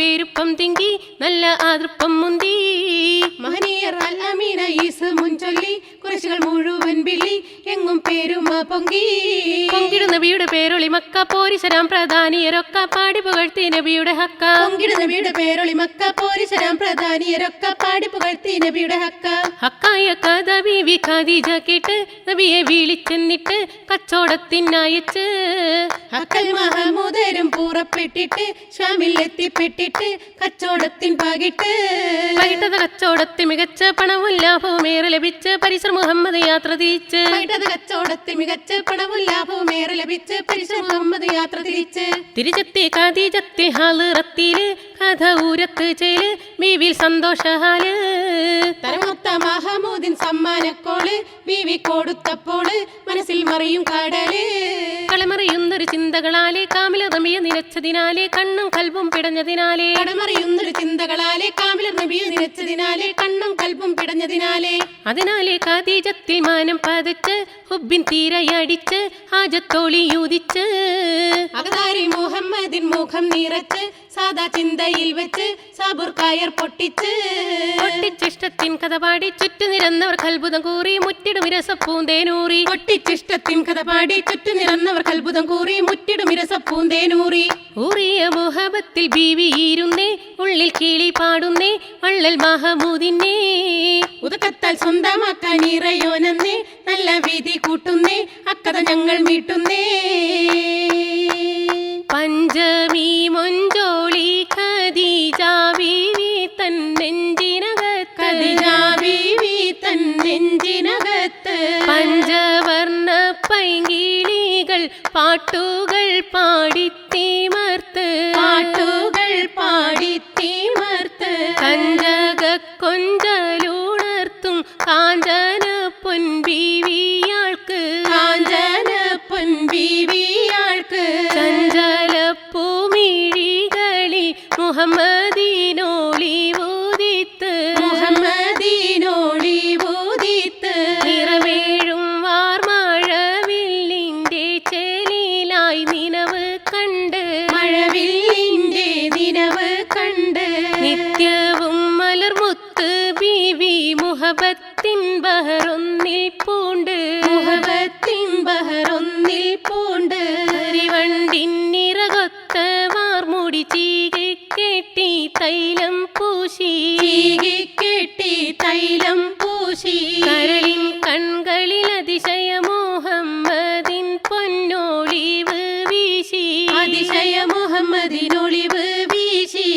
[SPEAKER 2] പേരുപ്പം തിങ്കി നല്ല ആതൃപ്പം മുന്തി.
[SPEAKER 4] മഹനീയർ അൽ അമീന ഈസ് മുൻചൊല്ലി കുറശികൾ മുഴുവൻ ബില്ലി എങ്ങും പേരുമ പൊങ്കി.
[SPEAKER 2] പൊങ്കിടു നബിയുടെ പേരൊളി മക്ക പോരിശരാം പ്രധാനിയരൊക്കെ പാടി പുകഴ്ത്തി നബിയുടെ ഹക്ക.
[SPEAKER 4] പൊങ്കിടു നബിയുടെ പേരൊളി മക്ക പോരിശരാം പ്രധാനിയരൊക്കെ പാടി പുകഴ്ത്തി നബിയുടെ ഹക്ക.
[SPEAKER 2] ഹക്കായ കഥ ബീവി ഖദീജ കേട്ട് നബിയെ വിളിച്ചെന്നിട്ട് കച്ചോടത്തിനയച്ച്.
[SPEAKER 4] ഹക്കൽ മഹമൂദരും പുറപ്പെട്ടിട്ട് ഷാമിൽ എത്തിപ്പെട്ടിട്ട് കച്ചോടത്തിൻ പകിട്ട്.
[SPEAKER 2] വൈകിട്ടത് കച്ചോടത്തിൽ മികച്ച പണവും ലാഭവും ഏറെ ലഭിച്ച് പരിസർ മുഹമ്മദ് യാത്ര തിരിച്ച്.
[SPEAKER 4] കച്ചവടത്തിൽ മികച്ച പണവും ലാഭവും ഏറെ ലഭിച്ച് പരിസർ മുഹമ്മദ് യാത്ര തിരിച്ച്.
[SPEAKER 2] തിരിച്ചെത്തി ഖദീജത്തിൽ ഹാളിറത്തില് കഥ ഊരത്ത് ചേല് ബീവിൽ സന്തോഷഹാല്.
[SPEAKER 4] തരമൊത്ത മഹമൂദിൻ സമ്മാനക്കോള് ബീവി കൊടുത്തപ്പോള് മനസ്സിൽ മറിയും കടല്.
[SPEAKER 2] കളമറിയുന്നൊരു ചിന്തകളാലെ കാമില നബിയ നിലച്ചതിനാലെ കണ്ണും കൽബും പിടഞ്ഞതിനാലെ.
[SPEAKER 4] കടമറിയുന്നൊരു ചിന്തകളാലെ കാമില നബിയ നിലച്ചതിനാലെ കണ്ണും കൽബും പിടഞ്ഞതിനാലെ.
[SPEAKER 2] അതിനാലെ ഖദീജത്തിൽ മാനം പതച്ച് ഹുബിൻ തീരയടിച്ച് ഹാജത്തോളിയൂതിച്ച്.
[SPEAKER 4] അകതാരി മുഹമ്മദിൻ മുഖം നിറച്ച് സാദാ ചിന്തയിൽ വെച്ച് സാബുർ കയർ പൊട്ടിച്ച്.
[SPEAKER 2] പൊട്ടിച്ചിഷ്ടത്തിൻ കഥ പാടി ചുറ്റു നിരന്നവർ കൽബുതം കൂറി മുറ്റിടും ഇരസപ്പൂന്തേനൂറി.
[SPEAKER 4] പൊട്ടിച്ചിഷ്ടത്തിൻ കഥ പാടി ചുറ്റു നിറന്നവർ കൽബുതം കൂറി മുറ്റിടും ഇരസപ്പൂന്തേനൂറി.
[SPEAKER 2] ഊറിയ മുഹബത്തിൽ ബീവിയിരുന്നേ ഉള്ളിൽ കിളി പാടുന്നേ വള്ളൽ മഹമൂദിനെ.
[SPEAKER 4] ഉദകത്താൽ സ്വന്തമാക്കാൻ ഇറയോനെന്നേ നല്ല വിധി കൂട്ടുന്നേ അക്കഥ ഞങ്ങൾ മീട്ടുന്നേ.
[SPEAKER 2] പഞ്ചമി മൊഞ്ചോളി ഖദീജ ബീവി തൻ നെഞ്ചിനകത്ത്.
[SPEAKER 4] ഖദീജ ബീവി തൻ നെഞ്ചിനകത്ത്.
[SPEAKER 2] പഞ്ചവർണ്ണ പൈങ്കിളികൾ പാട്ടുകൾ പാടിത്തിമർത്ത്.
[SPEAKER 4] പാട്ടുകൾ പാടിത്തിമർത്ത്.
[SPEAKER 2] കഞ്ചക കൊഞ്ചലുണർത്തും കാഞ്ചന പൊൻബീവിയാൾക്ക്.
[SPEAKER 4] കാഞ്ചന പൊൻബീവിയാൾക്ക്.
[SPEAKER 2] ചഞ്ചല പൂമിഴികളി മുഹമ്മദീനോളി ഊദിത്ത്.
[SPEAKER 4] മുഹമ്മദീനോളി ഊദിത്ത്.
[SPEAKER 2] നിറവേഴും വാർമഴവില്ലിന്റെ ചേലിലായി നിനവ് കണ്ട്.
[SPEAKER 4] മഴവില്ലിന്റെ നിനവ് കണ്ട്.
[SPEAKER 2] നിത്യവും മലർമുത്ത് ബീവി മുഹബത്തിൻ ബഹറൊന്നിൽ പൂണ്ട്.
[SPEAKER 4] മുഹബത്തിൻ ബഹറൊന്നിൽ പൂണ്ട്.
[SPEAKER 2] കരിവണ്ടിന്നിറകൊത്ത വാർമുടി ചീകി കെട്ടി തൈലം പൂശി.
[SPEAKER 4] കെട്ടി തൈലം പൂശി.
[SPEAKER 2] കരളിൻ കൺകളിൽ അതിശയ മുഹമ്മദിൻ പൊന്നൊളിവ് വീശി.
[SPEAKER 4] അതിശയ മുഹമ്മദിനൊളിവ് വീശി.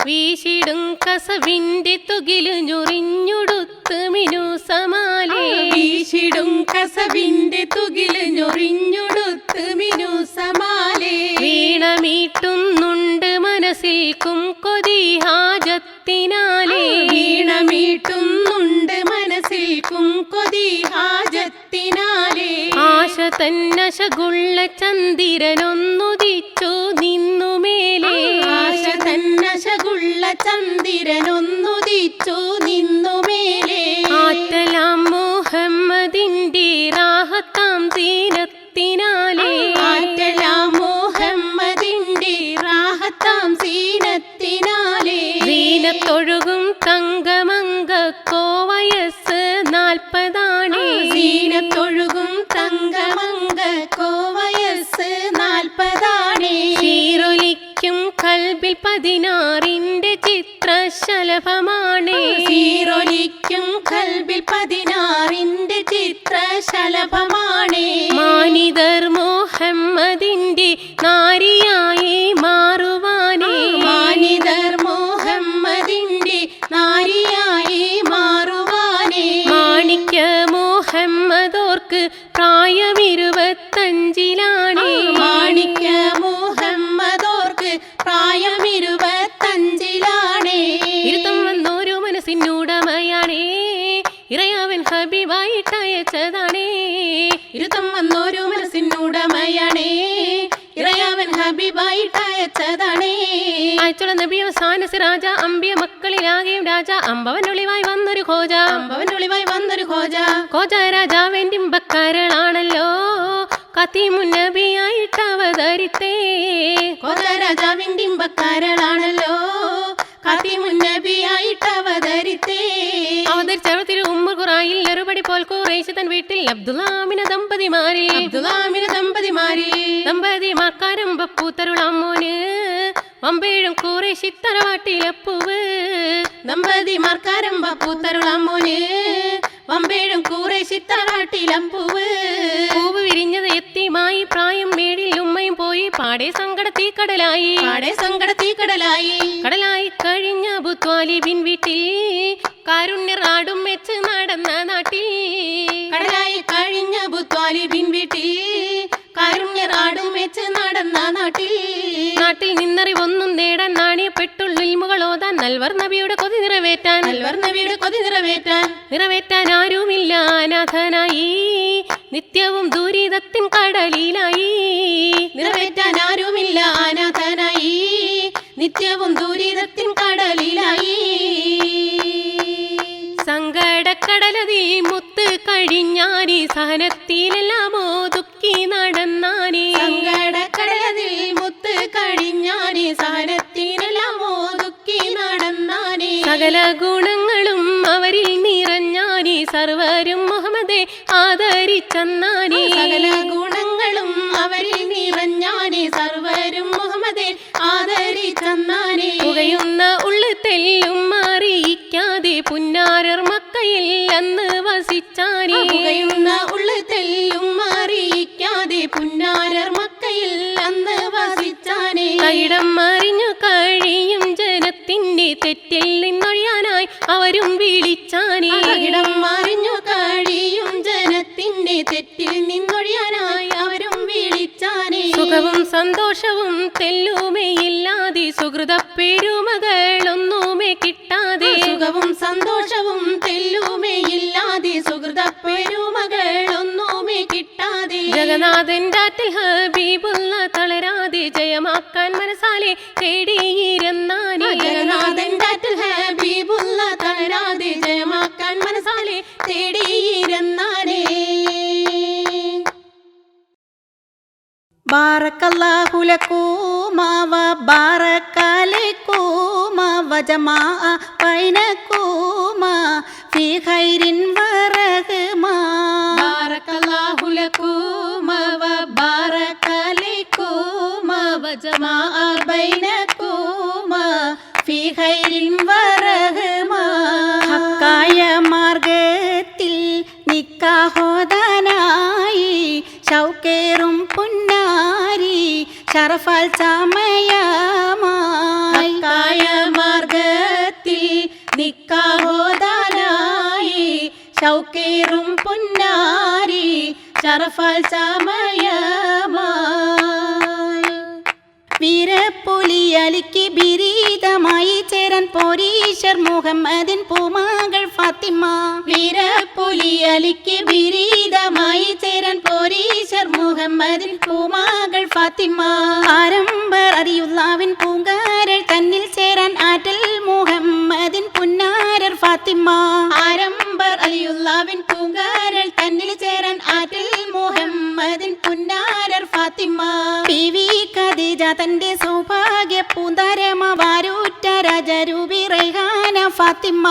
[SPEAKER 2] വീശിടും കസവിന്റെ തുകില് ഞൊറിഞ്ഞുടുത്ത് മിനുസമാലേ.
[SPEAKER 4] വീശിടും കസവിന്റെ തുകില് ഞൊറിഞ്ഞുടുത്ത് മിനുസമാലേ.
[SPEAKER 2] വീണമീട്ടുന്നുണ്ട് മനസ്സിൽക്കും കൊതി ഹാജത്തിനാലേ.
[SPEAKER 4] വീണമീട്ടുന്നുണ്ട് മനസ്സിൽക്കും കൊതി ഹാജത്തിനാലേ.
[SPEAKER 2] ആശ തന്നശകുള്ള ചന്ദിരനൊന്നുദിച്ചു നിന്നുമേലേ.
[SPEAKER 4] ആശ തന്നശകുള്ള ചന്ദിരനൊന്നുദിച്ചു നിന്നുമേലേ.
[SPEAKER 2] ആറ്റലാം മുഹമ്മദിന്റെ റാഹത്താം സീനത്തിനാലേ.
[SPEAKER 4] ആറ്റലാം മുഹമ്മദിന്റെ റാഹത്താം സീനത്തിനാലേ.
[SPEAKER 2] സീനത്തൊഴുകും തങ്കമങ്കക്കോ വയസ്സ് 40
[SPEAKER 4] സീനത്തൊഴുകും തങ്കമങ്കക്കോ വയസ്സ് 40.
[SPEAKER 2] സീറൊലിക്കും കൽബിൽ 16ന്റെ ചിത്രശലഭമാണ്.
[SPEAKER 4] സീറൊലിക്കും കൽബിൽ 16ന്റെ ചിത്രശലഭമാണ്.
[SPEAKER 2] മാനിതർ മുഹമ്മദിന്റെ നാരിയായി മാറുവാനേ.
[SPEAKER 4] മാനിതർ മുഹമ്മദിന്റെ നാരിയായി മാറുവാനേ.
[SPEAKER 2] മാണിക്യ മുഹമ്മദോർക്ക് പ്രായം 25
[SPEAKER 4] മാണിക്യ മുഹമ്മദോർക്ക് പ്രായം 25.
[SPEAKER 2] ഇരുത്തം വന്നോരു മനസ്സിനുടമയാണേ. ഇറയാവൻ ഹബീബായിട്ടയച്ചതാണേ.
[SPEAKER 4] ഇരുത്തം വന്നോരു മനസ്സിനുടമയാണേ. ഇറയാവൻ ഹബീബായിട്ടയച്ചതാണേ.
[SPEAKER 2] അയച്ചുള്ള നബി അവസാന സിറാജ അമ്പിയ മക്കളിലാകെയും രാജ. അമ്പവനൊളിവായി വന്നൊരു ഖോജ.
[SPEAKER 4] അമ്പവനൊളിവായി വന്നൊരു ഖോജ.
[SPEAKER 2] ഖോജ രാജാവിന്റെ ഇമ്പക്കരളാണല്ലോ. ഖാത്തിമുന്നബിയായിട്ട് അവതരിത്തേ.
[SPEAKER 4] രാജാവിന്റെ ഇമ്പക്കാരളാണല്ലോ ഖാത്തിമുന്നബിയായിട്ട് അവതരിത്തേ.
[SPEAKER 2] അവതരിച്ചവത്തിൽ ഉമ്മർ ഖുറായിൽ നറുപടി പോൽ ഖുറൈശ് തൻ വീട്ടിൽ അബ്ദുല്ലാമിന ദമ്പതിമാർക്കാരമ്പൂത്തരുളാമോന് വമ്പേഴും ഖുറൈശി തറവാട്ടിലപ്പൂവ്.
[SPEAKER 4] ദമ്പതിമാർക്കാരമ്പൂത്തരുളാമോന് വമ്പേഴും ഖുറൈശി തറവാട്ടിലപ്പൂവ്.
[SPEAKER 2] പൂവ് വിരിഞ്ഞത് എത്തിയുമായി പ്രായം മേടിൽ ഉമ്മയും പോയി പാടെ സങ്കടത്തീ കടലായി. കടലായി കഴിഞ്ഞ അബൂത്വാലിബിൻ വീട്ടിൽ കാരുണ്യറാടും വെച്ച് നടന്ന നാട്ടിൽ.
[SPEAKER 4] കടലായി കഴിഞ്ഞ അബൂത്വാലിബിൻ വീട്ടിൽ കാരുണ്യറാടും വെച്ച് നടന്ന നാട്ടിൽ.
[SPEAKER 2] നാട്ടിൽ നിന്നറിവൊന്നും നേടാൻ നാണിയപ്പെട്ടുള്ള ഇൽമുകളോതാൻ നൽവർ നബിയുടെ കൊതി നിറവേറ്റാൻ ആരുമില്ല അനാഥനായി നിത്യവും ദുരിതത്തിൻ കടലിലായി.
[SPEAKER 4] നിറവേറ്റാൻ ആരുമില്ല അനാഥനായി നിത്യവും ദുരിതത്തിൻ കടലിലായി.
[SPEAKER 2] സങ്കടക്കടലതിൽ മുത്ത് കഴിഞ്ഞാനി സഹനത്തിലെല്ലാമോ ദുഃഖി നടന്നാനി.
[SPEAKER 4] സങ്കടക്കടലതിൽ മുത്ത് കഴിഞ്ഞാനി സഹനത്തിലെല്ലാമോ ദുഃഖി നടന്നാനി.
[SPEAKER 2] സകല ഗുണങ്ങളും അവരിൽ നിറഞ്ഞാനി സർവരും മുഹമ്മദെ ആദരിച്ചന്നാനി.
[SPEAKER 4] സകല ഗുണങ്ങളും അവരിൽ നിറഞ്ഞാനി സർവരും മുഹമ്മദെ ആദരിച്ചന്നാനി.
[SPEAKER 2] പുകയുന്ന ഉള്ളു തെല്ലും അറിയിക്കാതെ പുന്നാരർ മക്കയിൽ അന്ന് വസിച്ചാനി.
[SPEAKER 4] പുകയുന്ന ഉള്ളു തെല്ലും അറിയിക്കാതെ പുന്നാരർ മക്കയിൽ അന്ന് വസിച്ചാനി.
[SPEAKER 2] കൈടം മറിഞ്ഞു കഴിയും ജനത്തിന്റെ തെറ്റിൽ നിന്നൊഴിയാനായി അവരും വിളിച്ചാനി.
[SPEAKER 4] കൈടം മറിഞ്ഞു കഴിയും ജനത്തിന്റെ തെറ്റിൽ നിന്നൊഴിയാനായി അവരും വിളിച്ചാനി.
[SPEAKER 2] സുഖവും സന്തോഷവും തെല്ലുമേയില്ലാതെ സുഹൃത പെരുമകളൊന്നുമേ കിട്ടാതെ.
[SPEAKER 4] സുഖവും സന്തോഷവും തെല്ലുമേയില്ലാതെ സുഹൃത പെരുമകളൊന്നുമേ കിട്ടാതെ.
[SPEAKER 2] ജഗന്നാഥന്റെ ആറ്റിൽ ഹബീബുള്ള തളരാതെ ജയമാക്കാൻ മനസാലെ തേടിയിരുന്നാനി.
[SPEAKER 4] ജഗന്നാഥന്റെ ആറ്റിൽ ഹബീബുള്ള തളരാതെ ജയമാക്കാൻ മനസാലെ തേടിയിരുന്നാനേ.
[SPEAKER 3] ബാറക്കല്ലാഹു ലകൂമാ വ ബാറകലൈകുമാ വ ജമാഅ ബൈനകുമാ ഫീ ഖൈരിൻ വ റഹ്മാ.
[SPEAKER 4] ബാറക്കല്ലാഹു ലകൂമാ വ ബാറകലൈകുമാ വ ജമാഅ ബൈനകുമാ ഫീ ഖൈരിൻ വ റഹ്മാ.
[SPEAKER 3] ഹക്കായ മാർഗത്തിൽ നിക്കാഹോദനായി ഷൗക്കേറും പുന്നാരി ഷറഫാൽ സമയമായി.
[SPEAKER 4] ഹക്കായ മാർഗത്തിൽ നിക്കാഹോദാനായി ഷൗക്കേറും പുന്നാരി ഷറഫാൽ സമയമായി.
[SPEAKER 3] വീരപ്പുലി അലിക്ക് ബിരീതമായി ചേരാൻ പോരീശർ മുഹമ്മദിൻ പൂമകൾ ഫാത്തിമ.
[SPEAKER 4] വീരപ്പുലി അലിക്ക് ബിരീതമായി ചേരാൻ പോരീശർ മുഹമ്മദിൻ പൂമകൾ ഫാത്തിമ.
[SPEAKER 3] ആരംഭർ അറിയുള്ളാവിൻ പൂങ്കാരൾ തന്നിൽ ചേരാൻ ആറ്റൽ മുഹമ്മദിൻ പുന്നാരർ ഫാത്തിമ.
[SPEAKER 4] ആരംഭർ അലിയുള്ളാവിൻ പൂങ്കാരൾ തന്നിൽ ചേരാൻ ആറ്റിൽ മുഹമ്മദിൻ പുന്നാരർ ഫാത്തിമ.
[SPEAKER 3] ബീവി ഖദീജ തന്റെ സൗഭാഗ്യ പൂന്താരമ വാരൂറ്റ രാജരൂപി റൈഹാന ഫാത്തിമ.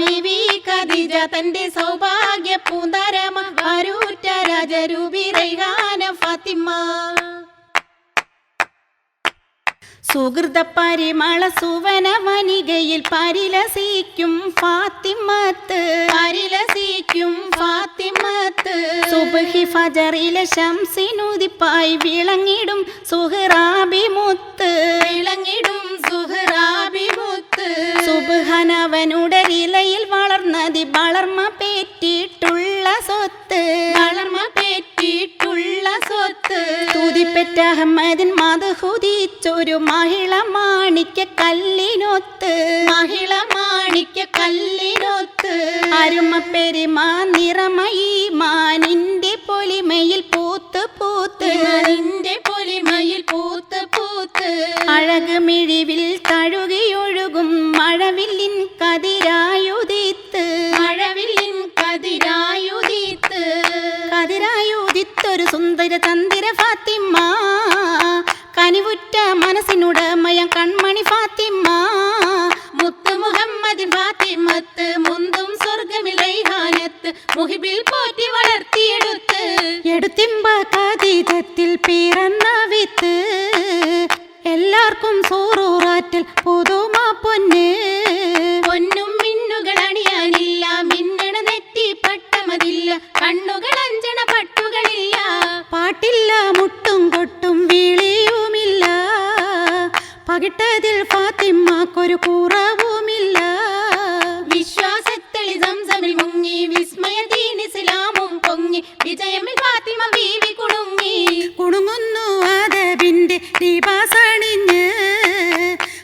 [SPEAKER 4] ബീവി ഖദീജ തന്റെ സൗഭാഗ്യ പൂന്താരമ വാരൂറ്റ രാജരൂപി റൈഹാന ഫാത്തിമ.
[SPEAKER 3] സുഹൃത പരിമള സുവന വനികയിൽ പരിലസിക്കും ഫാത്തിമത്ത്.
[SPEAKER 4] പരിലസിക്കും ഫാത്തിമത്ത്.
[SPEAKER 3] സുബ്ഹി ഫജറിലെ ശംസിനുദിപ്പായി വിളങ്ങിടും സുഹ്റാബിമുത്ത്.
[SPEAKER 4] വിളങ്ങിടും സുഹ്റാബിമുത്ത്.
[SPEAKER 3] സുബ്ഹാനവനുടരിലയിൽ വളർന്നതി വളർമ പേറ്റിട്ടുള്ള സ്വത്ത്.
[SPEAKER 4] വളർമ പേറ്റിട്ടുള്ള സ്വത്ത്.
[SPEAKER 3] തുതിപ്പെറ്റ അഹമ്മദിൻ മധുഹുദിച്ചൊരു മഹിള മാണിക്യ കല്ലിനൊത്ത്.
[SPEAKER 4] മഹിള മാണിക്യ കല്ലിനൊത്ത്.
[SPEAKER 3] അരുമ പെരുമാ നിറമയി മാനിന്റെ പൊലിമയിൽ പൂത്ത് പൂത്ത്.
[SPEAKER 4] നിന്റെ പൊലിമയിൽ പൂത്ത് പൂത്ത്.
[SPEAKER 3] അഴക് മിഴിവിൽ തഴുകിയൊഴുകും മഴവില്ലിൻ കതിരായുദിത്ത്.
[SPEAKER 4] മഴവില്ലിൻ കതിരായുദിത്ത്.
[SPEAKER 3] കതിരായുദിത്ത് ഉദിത്തൊരു സുന്ദര ചന്ദിര ഫാത്തിമ്മ, കനിവുറ്റ മനസ്സിനുടമയ കൺമണി ഫാത്തിമ്മ.
[SPEAKER 4] മുത്ത് മുഹമ്മദിൻ ഫാത്തിമത്ത് മുന്തും സ്വർഗമിൽ റൈഹാനത്ത് മുഹിബിൽ പോറ്റി വളർത്തിയെടുത്ത്
[SPEAKER 3] എടുത്തിമ്പ ഖദീജത്തിൽ പിറന്ന വിത്ത്, എല്ലാവർക്കും സൂറൂറാറ്റൽ പുതുമ പൊന്ന്.
[SPEAKER 4] പൊന്നും മിന്നുകൾ അണിയാനില്ല, മിന്നണ നെറ്റി പട്ടമതില്ല, കണ്ണുകൾ അഞ്ചണ പട്ടുകളില്ല.
[SPEAKER 3] പാട്ടില്ല മുട്ടും കൊട്ടും വിളിയുമില്ല, പകിട്ടതിൽ ഫാത്തിമ്മക്കൊരു കുറവുമില്ല.
[SPEAKER 4] വിശ്വാസത്തളി സംസമിൽ മുങ്ങി വിസ്മയദീൻ ഇസ്ലാമും പൊങ്ങി, വിജയമിൽ ഫാത്തിമ ബീവി കുടുങ്ങി.
[SPEAKER 3] കുണുങ്ങുന്നു ആദവിന്റെ ലിബാസണിഞ്ഞ്,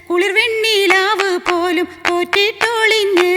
[SPEAKER 3] കുളിർ വെണ്ണിലാവ് പോലും തോറ്റിട്ടൊളിഞ്ഞ്.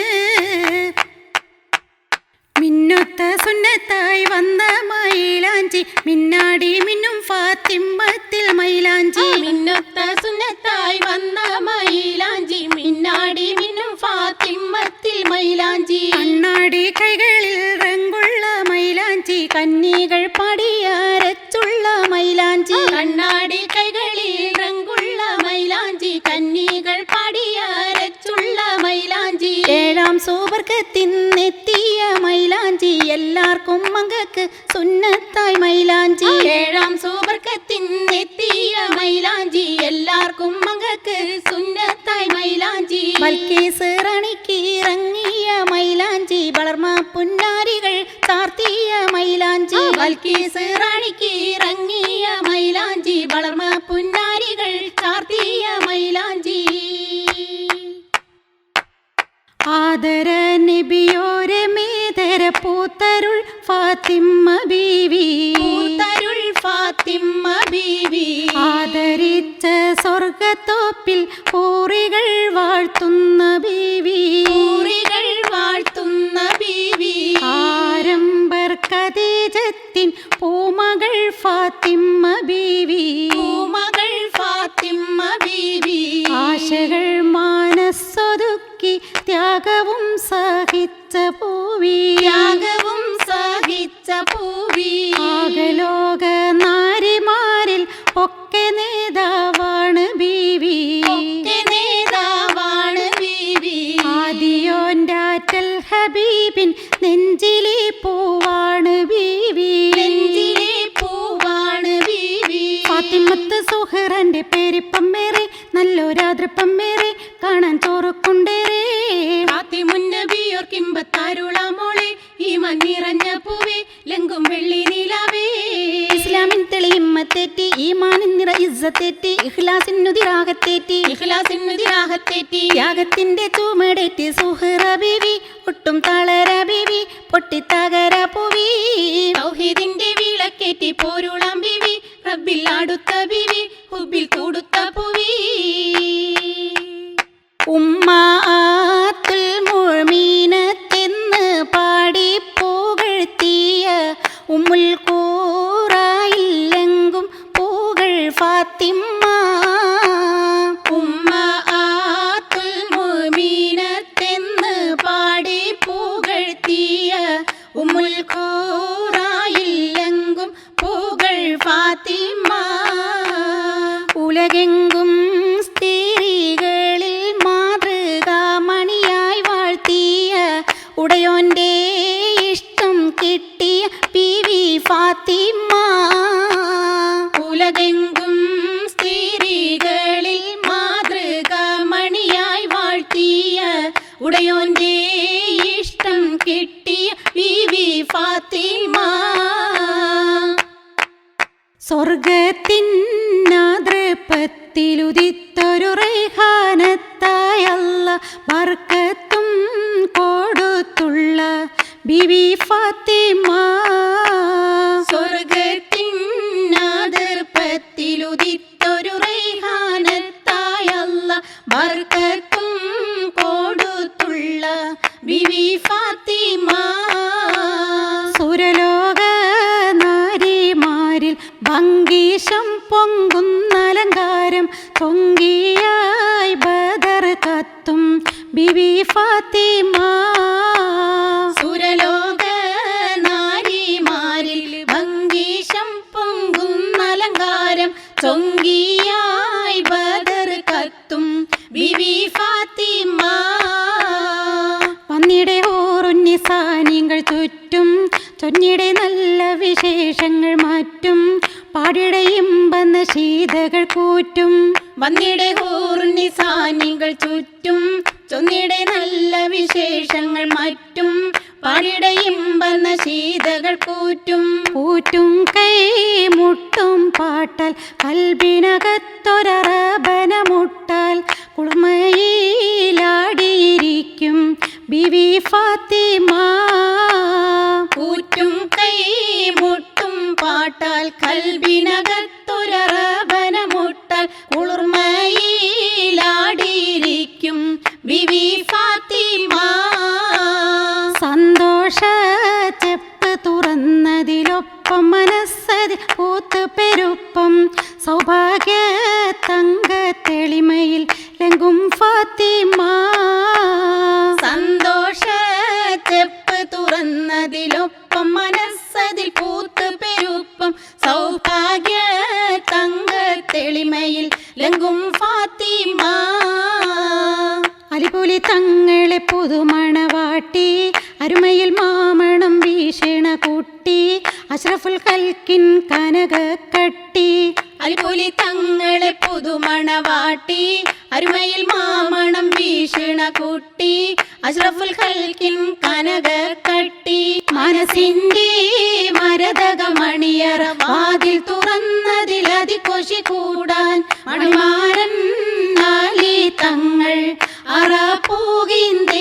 [SPEAKER 3] മിന്നൊത്ത സുന്നത്തായി വന്ന മൈലാഞ്ചി, മിന്നാടി മിന്നും ഫാത്തിമ്മത്തിൽ മൈലാഞ്ചി.
[SPEAKER 4] മിന്നൊത്ത സുന്നത്തായി വന്ന മൈലാഞ്ചി, മിന്നാടി മിന്നും ഫാത്തിമത്തിൽ മൈലാഞ്ചി.
[SPEAKER 3] കണ്ണാടി കൈകളിൽ റങ്കുള്ള മൈലാഞ്ചി, കന്നികൾ പടിയരച്ചുള്ള മൈലാഞ്ചി.
[SPEAKER 4] കണ്ണാടി കൈകളിൽ റങ്കുള്ള മൈലാഞ്ചി, കന്നികൾ പടിയരച്ചുള്ള മൈലാഞ്ചി.
[SPEAKER 3] ഏഴാം സൂവർഗത്തിന്നെത്തിയ മൈലാഞ്ചി, എല്ലാവർക്കും മങ്കക്ക് സുന്നത്തായി മൈലാഞ്ചി.
[SPEAKER 4] ഏഴാം സൂവർഗത്തിനെത്തിയ മൈലാഞ്ചി, എല്ലാവർക്കും മകക്ക് സുന്നത്തായി മൈലാഞ്ചി.
[SPEAKER 3] ബൽക്കീസ് റാണിക്ക് ഇറങ്ങിയ മൈലാഞ്ചി, വളർമ പുന്നാരികൾ ചാർത്തിയ മൈലാഞ്ചി.
[SPEAKER 4] ബൽക്കീസ് റാണിക്ക് ഇറങ്ങിയ മൈലാഞ്ചി, വളർമ പുന്നാരികൾ ചാർത്തിയ മൈലാഞ്ചി.
[SPEAKER 3] ആദര നബിയോരെ മേദര പൂത്തരുൾ ഫാത്തിമ്മ ബീവി,
[SPEAKER 4] പൂത്തരുൾ ഫാത്തിമ്മ ബീവി.
[SPEAKER 3] ആദരിച്ച സ്വർഗത്തോപ്പിൽ പൂറികൾ വാഴ്ത്തുന്ന ബീവി,
[SPEAKER 4] പൂറികൾ വാഴ്ത്തുന്ന ബീവി.
[SPEAKER 3] ആരംഭർ ഖദീജത്തിൻ പൂമകൾ ഫാത്തിമ്മ ബീവി,
[SPEAKER 4] പൂമകൾ ഫാത്തിമ്മ ബീവി.
[SPEAKER 3] ആശകൾ മനസ്സൊതുക്കി ത്യാഗവും സഹിച്ച പൂവി,
[SPEAKER 4] ത്യാഗവും സഹിച്ച പൂവി.
[SPEAKER 3] ആകലോക നാരിമാരിൽ ഒക്കെ നേതാവാണ് ബീവി,
[SPEAKER 4] ഒക്കെ നേതാവാണ് ബീവി.
[SPEAKER 3] ആദിയോൻറ്റാറ്റൽ ഹബീബിൻ നെഞ്ചിലെ പൂവാണ് ബീവി,
[SPEAKER 4] നെഞ്ചിലെ പൂവാണ് ബീവി.
[SPEAKER 3] ഫാത്തിമത്ത് സുഹ്റന്റെ പേരിപ്പമ്മേറെ, നല്ലൊരാതൃപ്പമ്മേറെ, കാണാൻ ചോറുക്കൊണ്ടേറെ.
[SPEAKER 4] ഫാത്തിമുന്നബിയോർക്കിമ്പത്താരുളാമോളെ, ഈ മഞ്ഞിറഞ്ഞ പൂവേ, ലങ്കും വെള്ളി നിലാവേ.
[SPEAKER 3] ഇസ്ലാമിൻ തെളിയിമ്മത്തേറ്റി, ഈമാനിൻ നിറ ഇസ്സത്തേറ്റി, ഇഖ്ലാസിനുതിരാകത്തേറ്റി,
[SPEAKER 4] ഇഖ്ലാസിനുതിരാഹത്തേറ്റി.
[SPEAKER 3] ത്യാഗത്തിന്റെ ചുമടേറ്റി സുഹ്റ ബീവി, ഒട്ടും തളര ബീവി, പൊട്ടിത്തകര പൂവി.
[SPEAKER 4] തൗഹീദിന്റെ വിളക്കേറ്റി പോരുളാം ബീവി, റബ്ബിൽ അടുത്ത ബീവി, ഹുബിൽ കൂടുത്ത പൂവി.
[SPEAKER 3] ഉമ്മാത്തുൽ മുഅ്മിനത്തെന്ന് പാടി പുകഴ്ത്തിയ ഉമ്മുൽ ഖുറായിലെങ്കും പൂകൾ ഫാത്തിമ്മ.
[SPEAKER 4] ഉമ്മാത്തുൽ മുഅ്മിനത്തെന്ന് പാടി പുകഴ്ത്തിയ ഉമ്മുൽ ഖുറായിലെങ്കും പൂകൾ ഫാത്തിമ്മ.
[SPEAKER 3] ഉലകെങ്കും സ്ത്രീകളിൽ മാതൃകാമണിയായി വാഴ്ത്തിയ ഉടയോന്റെ ഇഷ്ടം കിട്ടിയ ബീവി ഫാത്തിമ്മ.
[SPEAKER 4] ഉലകെങ്കും സ്ത്രീകളിൽ മാതൃകാമണിയായി വാഴ്ത്തിയ ഉടയോന്റെ ഇഷ്ടം കിട്ടിയ ബീവി ഫാത്തിമ.
[SPEAKER 3] സ്വർഗത്തിനതൃപ്പത്തിലുദിത്തൊരു റൈഹാനത്തായ അല്ലാഹ് ബർക്കത്തും കൊടുത്തുള്ള ബീവി ഫാത്തിമ.
[SPEAKER 4] സ്വർഗത്തിനതിർപ്പത്തിലുദിത്തൊരു റൈഹാനത്തായ അല്ലാഹ് ബർക്കത്തും കൊടുത്തുള്ള ബീവി ഫാത്തിമ.
[SPEAKER 3] സുരലോക നാരിമാരിൽ ഭംഗീശം പൊങ്കുന്നലങ്കാരം പൊങ്കിയായി ബദർ കത്തും ബിബി ഫാത്തിമ.
[SPEAKER 4] സുരലോക നാരിമാരിൽ ഭംഗീശം
[SPEAKER 3] കുഞ്ഞിടെ നല്ല വിശേഷങ്ങൾ മാറ്റും പാടിയുടെ ഇമ്പന്ന ശീതകൾ കൂറ്റും
[SPEAKER 4] വന്നിടെ ഹൂർനിസാനികൾ ചുറ്റും ചൊന്നിടെ നല്ല വിശേഷങ്ങൾ മറ്റും പാടിയുടെ ഇമ്പന്ന ശീതകൾ കൂറ്റും
[SPEAKER 3] കൂറ്റും കൈ മുട്ടും പാട്ടാൽ കൽബിനകത്തൊരറബന മുട്ടാൽ കുളിർമയിലാടിയിരിക്കും ബിവി ഫാത്തിമ
[SPEAKER 4] കൂറ്റും കൈ മുട്ടും പാട്ടാൽ കൽബിനകത്തൊരറബന മുട്ടാൽ കുളിർമയിലാടിയിരിക്കും ബിവി ഫാത്തിമ
[SPEAKER 3] സന്തോഷ ചെപ്പ് തുറന്നതിലൊപ്പം മനസ്സതിൽ പൂത്ത് പെരുപ്പം സൗഭാഗ്യ തങ്ക തെളിമയിൽ ലങ്കും ഫാത്തിമ
[SPEAKER 4] സന്തോഷ ചെപ്പ് തുറന്നതിലൊപ്പം മനസ്സതിൽ പൂത്ത് പെരുപ്പം സൗഭാഗ്യ തങ്ക തെളിമയിൽ ലങ്കും ഫാത്തിമ
[SPEAKER 3] അലിപൊലി തങ്ങളെ പുതുമണവാട്ടി അരുമയിൽ മാമണം വീശണ കുട്ടി അഷ്റഫുൽ ഖൽക്കിൻ കനക കട്ടി
[SPEAKER 4] അൽപൊലി തങ്ങളെ പുതുമണവാട്ടി അരുമയിൽ മാമണം വീശണ കുട്ടി അഷ്റഫുൽ ഖൽക്കിൻ കനക കട്ടി മനസ്സിന്റെ മരതകമണിയറ വാതിൽ തുറന്നതിലതികൊശി കൂടാൻ മണിമാരൻ നാലി തങ്ങൾ അറ പൂകിന്തേ